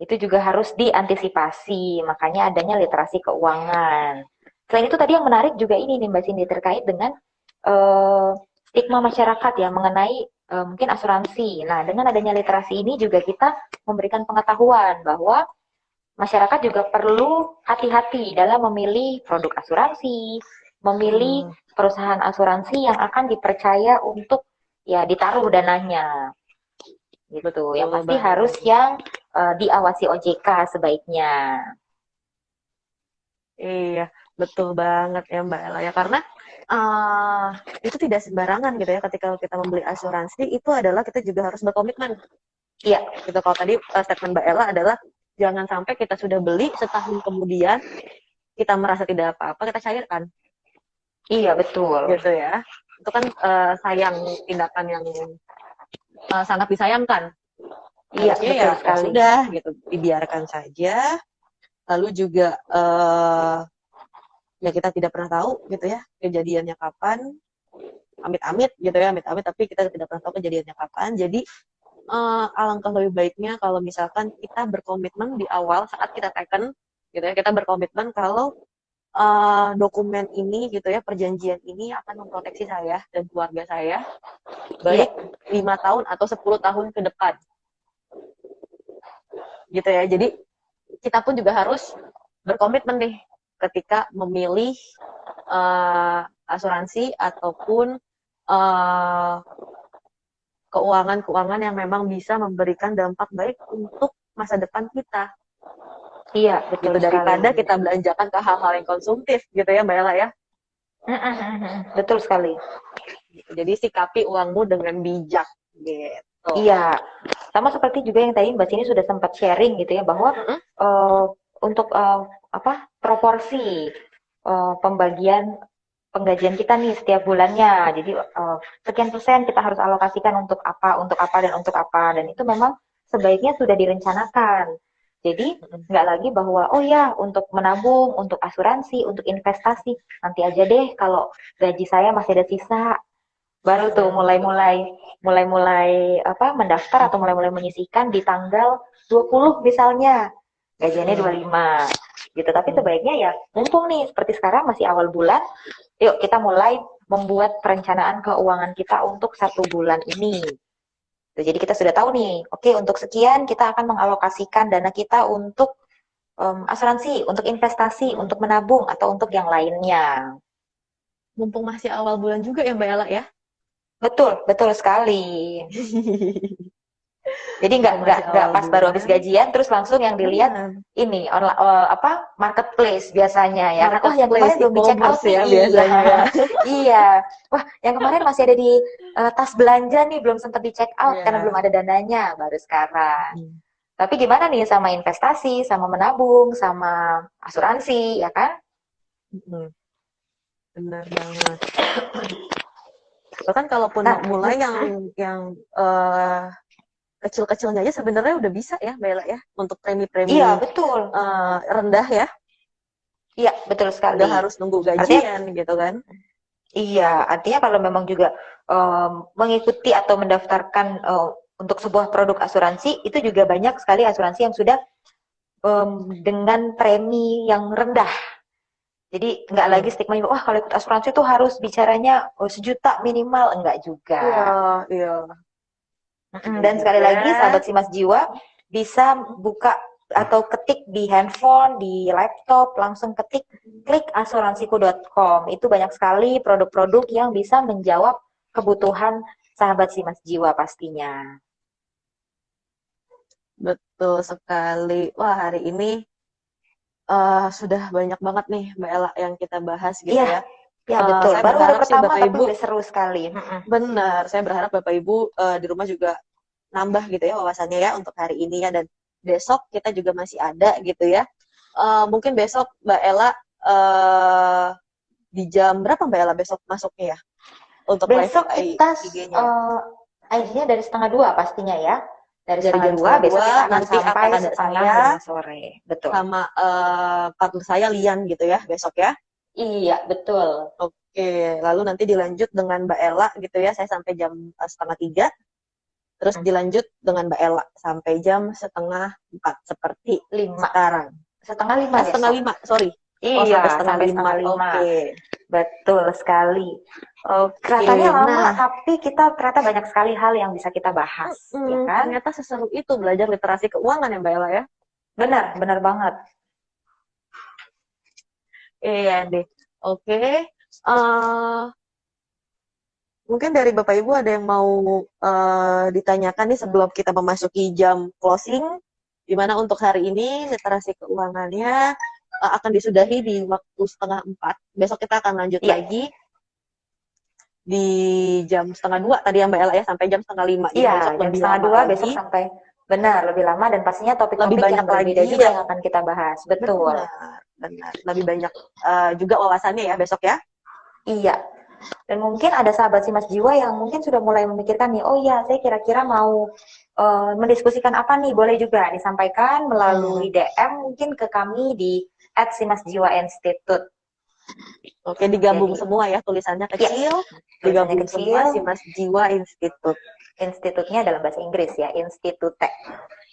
itu juga harus diantisipasi. Makanya adanya literasi keuangan. Selain itu tadi yang menarik juga ini nih Mbak Cindy terkait dengan eh, stigma masyarakat ya mengenai mungkin asuransi. Nah, dengan adanya literasi ini juga kita memberikan pengetahuan bahwa masyarakat juga perlu hati-hati dalam memilih produk asuransi, memilih Hmm, perusahaan asuransi yang akan dipercaya untuk ya ditaruh dananya gitu. Yang betul pasti harus banget. yang diawasi OJK sebaiknya. Iya, betul banget ya Mbak Ella ya. Karena uh, itu tidak sembarangan gitu ya. Ketika kita membeli asuransi, itu adalah kita juga harus berkomitmen. Iya, Gitu. Kalau tadi statement Mbak Ella adalah jangan sampai kita sudah beli setahun kemudian kita merasa tidak apa-apa, kita cairkan. iya betul. Gitu ya. Itu kan sayang, tindakan yang sangat disayangkan. Iya Harusnya ya betul ya sekali. sudah gitu, dibiarkan saja. Lalu juga ya kita tidak pernah tahu gitu ya kejadiannya kapan, amit-amit gitu ya, amit-amit, tapi kita tidak pernah tahu kejadiannya kapan. Jadi alangkah lebih baiknya kalau misalkan kita berkomitmen di awal saat kita teken gitu ya, kita berkomitmen kalau dokumen ini gitu ya, perjanjian ini akan memproteksi saya dan keluarga saya Iya, baik 5 tahun atau 10 tahun ke depan gitu ya. Jadi kita pun juga harus berkomitmen nih ketika memilih asuransi ataupun uh, keuangan-keuangan yang memang bisa memberikan dampak baik untuk masa depan kita iya betul gitu, sekali. daripada kita belanjakan ke hal-hal yang konsumtif gitu ya Mbak Ella ya. Betul sekali. Gitu. Jadi sikapi uangmu dengan bijak gitu. Iya, sama seperti juga yang tadi Mbak Cini sudah sempat sharing gitu ya bahwa Mm-mm. eh, untuk apa proporsi pembagian penggajian kita nih setiap bulannya. Jadi sekian persen kita harus alokasikan untuk apa dan untuk apa. Dan itu memang sebaiknya sudah direncanakan. Jadi nggak lagi bahwa oh ya untuk menabung, untuk asuransi, untuk investasi nanti aja deh kalau gaji saya masih ada sisa baru tuh mulai-mulai apa mendaftar atau mulai-mulai menyisihkan di tanggal 20 misalnya gajiannya 25 gitu tapi sebaiknya ya mumpung nih seperti sekarang masih awal bulan yuk kita mulai membuat perencanaan keuangan kita untuk 1 bulan ini. Jadi kita sudah tahu nih, oke untuk sekian kita akan mengalokasikan dana kita untuk asuransi, untuk investasi, untuk menabung atau untuk yang lainnya. Mumpung masih awal bulan juga ya Mbak Ella ya. Betul, betul sekali. Jadi Mumpung masih nggak awal pas baru habis bulan. gajian terus langsung yang dilihat Benar. ini online apa marketplace biasanya ya kan. Wah yang Marketplace kemarin belum di check out e-commerce nih. ya Iya. biasanya ya. Iya. Wah yang kemarin masih ada di tas belanja nih belum sempat di check out karena belum Iya. ada dananya baru sekarang. Hmm. Tapi gimana nih sama investasi, sama menabung, sama asuransi ya kan? Hmm. Benar banget. Bahkan kalaupun Nah, mau mulai yang kecil-kecilnya aja sebenarnya udah bisa ya Mbak Ella ya, untuk iya premi-premi betul. rendah ya, Iya betul nggak sekali. harus nunggu Artinya gajian gitu kan. iya, artinya kalau memang juga mengikuti atau mendaftarkan untuk sebuah produk asuransi, itu juga banyak sekali asuransi yang sudah dengan premi yang rendah. Jadi nggak lagi Mm-mm. stigma, wah kalau ikut asuransi itu harus bicaranya 1 juta minimal, enggak juga. Iya, iya, benar Dan sekali juga. lagi, sahabat Simas Jiwa bisa buka atau ketik di handphone, di laptop, langsung ketik klik asuransiku.com. Itu banyak sekali produk-produk yang bisa menjawab kebutuhan sahabat Simas Jiwa pastinya. Betul sekali. Wah, hari ini sudah banyak banget nih Mbak Ella yang kita bahas gitu Iya, ya. Ya, betul. Saya Baru hari berharap sih pertama Bapak tapi Ibu, udah seru sekali. benar, saya berharap Bapak Ibu di rumah juga nambah gitu ya wawasannya ya untuk hari ini ya, dan besok kita juga masih ada gitu ya. Mungkin besok Mbak Ella di jam berapa Mbak Ella besok masuknya ya untuk live Besok kita IG-nya ya? ID-nya dari setengah dua pastinya ya. Dari Dari setengah jam dua, setengah besok dua kita akan nanti sampai akan ada setengah saya lima sore. Betul. sama partner saya Lian gitu ya besok ya. Iya, betul. Oke, lalu nanti dilanjut dengan Mbak Ella gitu ya, saya sampai jam setengah tiga, terus dilanjut dengan Mbak Ella sampai jam setengah empat seperti 5. sekarang. Setengah 5 Setengah besok. lima, sorry. Iya, sampai setengah sampai lima. setengah 5. Oke. Betul sekali. Oke, Kelihatannya lama, nah, tapi kita ternyata banyak sekali hal yang bisa kita bahas, ya kan? ternyata seseru itu belajar literasi keuangan ya Mbak Ella ya. Benar, benar banget. Iya deh. Oke. eh Mungkin dari Bapak Ibu ada yang mau ditanyakan nih sebelum kita memasuki jam closing, di mana untuk hari ini literasi keuangannya akan disudahi di waktu setengah 4. Besok kita akan lanjut lagi di jam setengah 2 tadi ya Mbak Ella ya, sampai jam setengah 5. Iya, besok jam lebih setengah lama 2 lagi. besok sampai benar lebih lama dan pastinya topik-topik Lebih banyak yang berbeda lagi juga dan yang akan kita bahas. Betul. benar. Lebih banyak juga wawasannya ya besok ya. Iya. Dan mungkin ada sahabat Simas Jiwa yang mungkin sudah mulai memikirkan nih, oh ya, saya kira-kira mau mendiskusikan apa nih, boleh juga disampaikan melalui DM mungkin ke kami di @simasjiwainstitute. Oke, digabung Jadi, semua ya, tulisannya kecil, tulisannya digabung semua kecil. Simas Jiwa Institute. Institutnya dalam bahasa Inggris ya, Institute.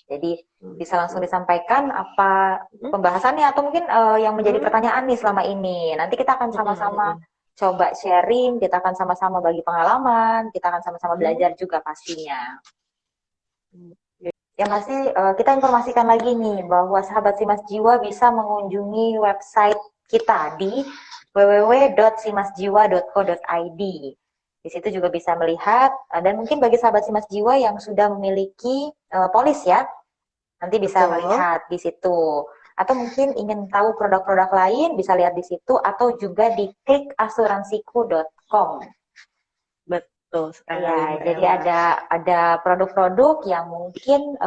Jadi bisa langsung disampaikan apa pembahasannya atau mungkin yang menjadi pertanyaan nih selama ini. Nanti kita akan sama-sama coba sharing, kita akan sama-sama bagi pengalaman, kita akan sama-sama belajar juga pastinya. Yang pasti kita informasikan lagi nih bahwa sahabat Simas Jiwa bisa mengunjungi website kita di www.simasjiwa.co.id. Di situ juga bisa melihat dan mungkin bagi sahabat Simas Jiwa yang sudah memiliki polis ya, nanti bisa melihat di situ. Atau mungkin ingin tahu produk-produk lain bisa lihat di situ atau juga di klikasuransiku.com. Betul sekali. Ya, jadi ada produk-produk yang mungkin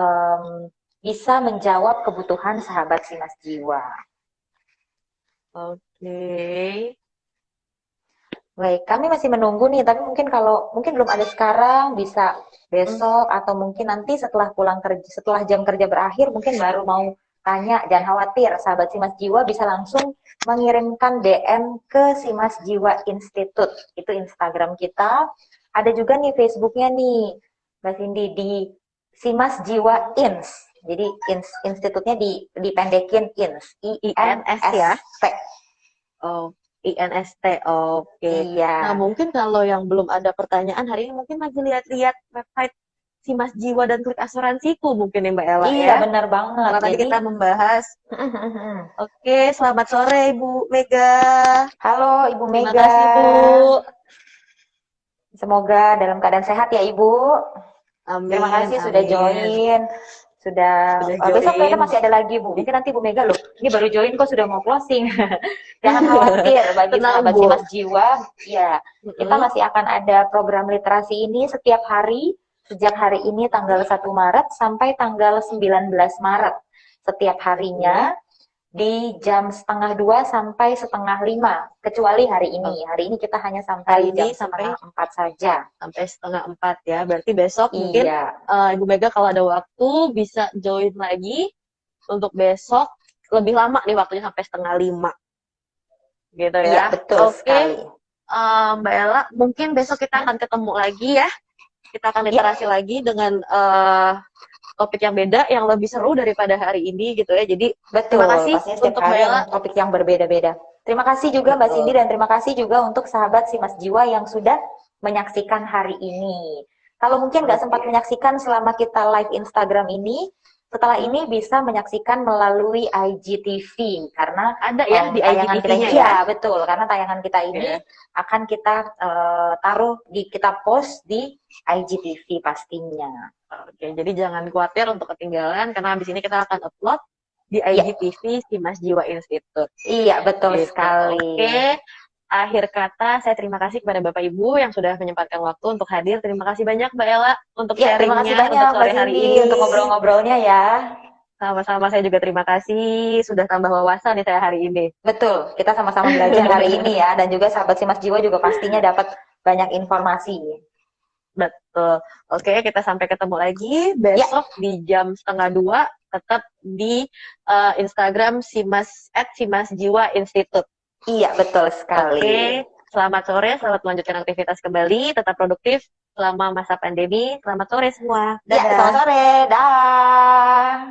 bisa menjawab kebutuhan sahabat Simas Jiwa. Oke. Baik, kami masih menunggu nih, tapi mungkin kalau mungkin belum ada sekarang, bisa besok atau mungkin nanti setelah pulang kerja, setelah jam kerja berakhir, mungkin baru mau tanya. Jangan khawatir, sahabat Simas Jiwa bisa langsung mengirimkan DM ke Simas Jiwa Institute. Itu Instagram kita. Ada juga nih Facebooknya nih, Mbak Cindy, di Simas Jiwa Ins. Jadi institutnya dipendekin Ins, INS ya. Oh, INST, oke. Iya. Nah, mungkin kalau yang belum ada pertanyaan hari ini mungkin lagi lihat-lihat website Simas Jiwa dan Klik Asuransiku mungkin ya Mbak Ella ya. Iya, benar banget. Karena tadi kita membahas. Oke, selamat sore Ibu Mega. Halo Ibu Mega. Terima kasih Bu. Semoga dalam keadaan sehat ya Ibu. Amin. Terima kasih sudah join. Sudah besok kayaknya masih ada lagi Bu. Mungkin nanti Bu Mega loh. Ini baru join kok sudah mau closing. Jangan khawatir bagi sahabat Simas Jiwa. Ya, kita masih akan ada program literasi ini setiap hari sejak hari ini tanggal 1 Maret sampai tanggal 19 Maret. Setiap harinya di jam setengah 2 sampai setengah 5, kecuali hari ini. Hari ini kita hanya sampai jam setengah 4 saja. Sampai setengah 4 ya. Berarti besok mungkin Ibu Mega kalau ada waktu bisa join lagi untuk besok. Lebih lama nih waktunya sampai setengah 5. Gitu ya. Iya, betul sekali. Mbak Ella, mungkin besok kita akan ketemu lagi ya. Kita akan literasi lagi dengan topik yang beda, yang lebih seru daripada hari ini gitu ya. Jadi terima kasih untuk Mbak Ella. Topik yang berbeda-beda. Terima kasih juga Mbak Cindy dan terima kasih juga untuk sahabat Simas Jiwa yang sudah menyaksikan hari ini. Kalau mungkin nggak sempat menyaksikan selama kita live Instagram ini, setelah ini bisa menyaksikan melalui IGTV karena ada ya di IGTV-nya ya. Betul, karena tayangan kita ini akan kita taruh kita post di IGTV pastinya. Oke, jadi jangan khawatir untuk ketinggalan karena habis ini kita akan upload di IGTV Simas Jiwa Institute. Iya, betul sekali. Oke. akhir kata, saya terima kasih kepada Bapak Ibu yang sudah menyempatkan waktu untuk hadir. Terima kasih banyak Mbak Ella untuk Ya, terima kasih sharingnya banyak untuk Mbak sore hari Cindy ini. untuk ngobrol-ngobrolnya ya. Sama-sama, saya juga terima kasih sudah tambah wawasan nih saya hari ini. Betul, kita sama-sama belajar hari ini ya, dan juga sahabat Simas Jiwa juga pastinya dapat banyak informasi. Betul. Oke, kita sampai ketemu lagi besok di jam 1:30, tetap di Instagram Simas Jiwa Institute. Iya, betul sekali. Oke, selamat sore, selamat melanjutkan aktivitas kembali, tetap produktif selama masa pandemi. Selamat sore semua. Ya, Dadah. selamat sore. Dah.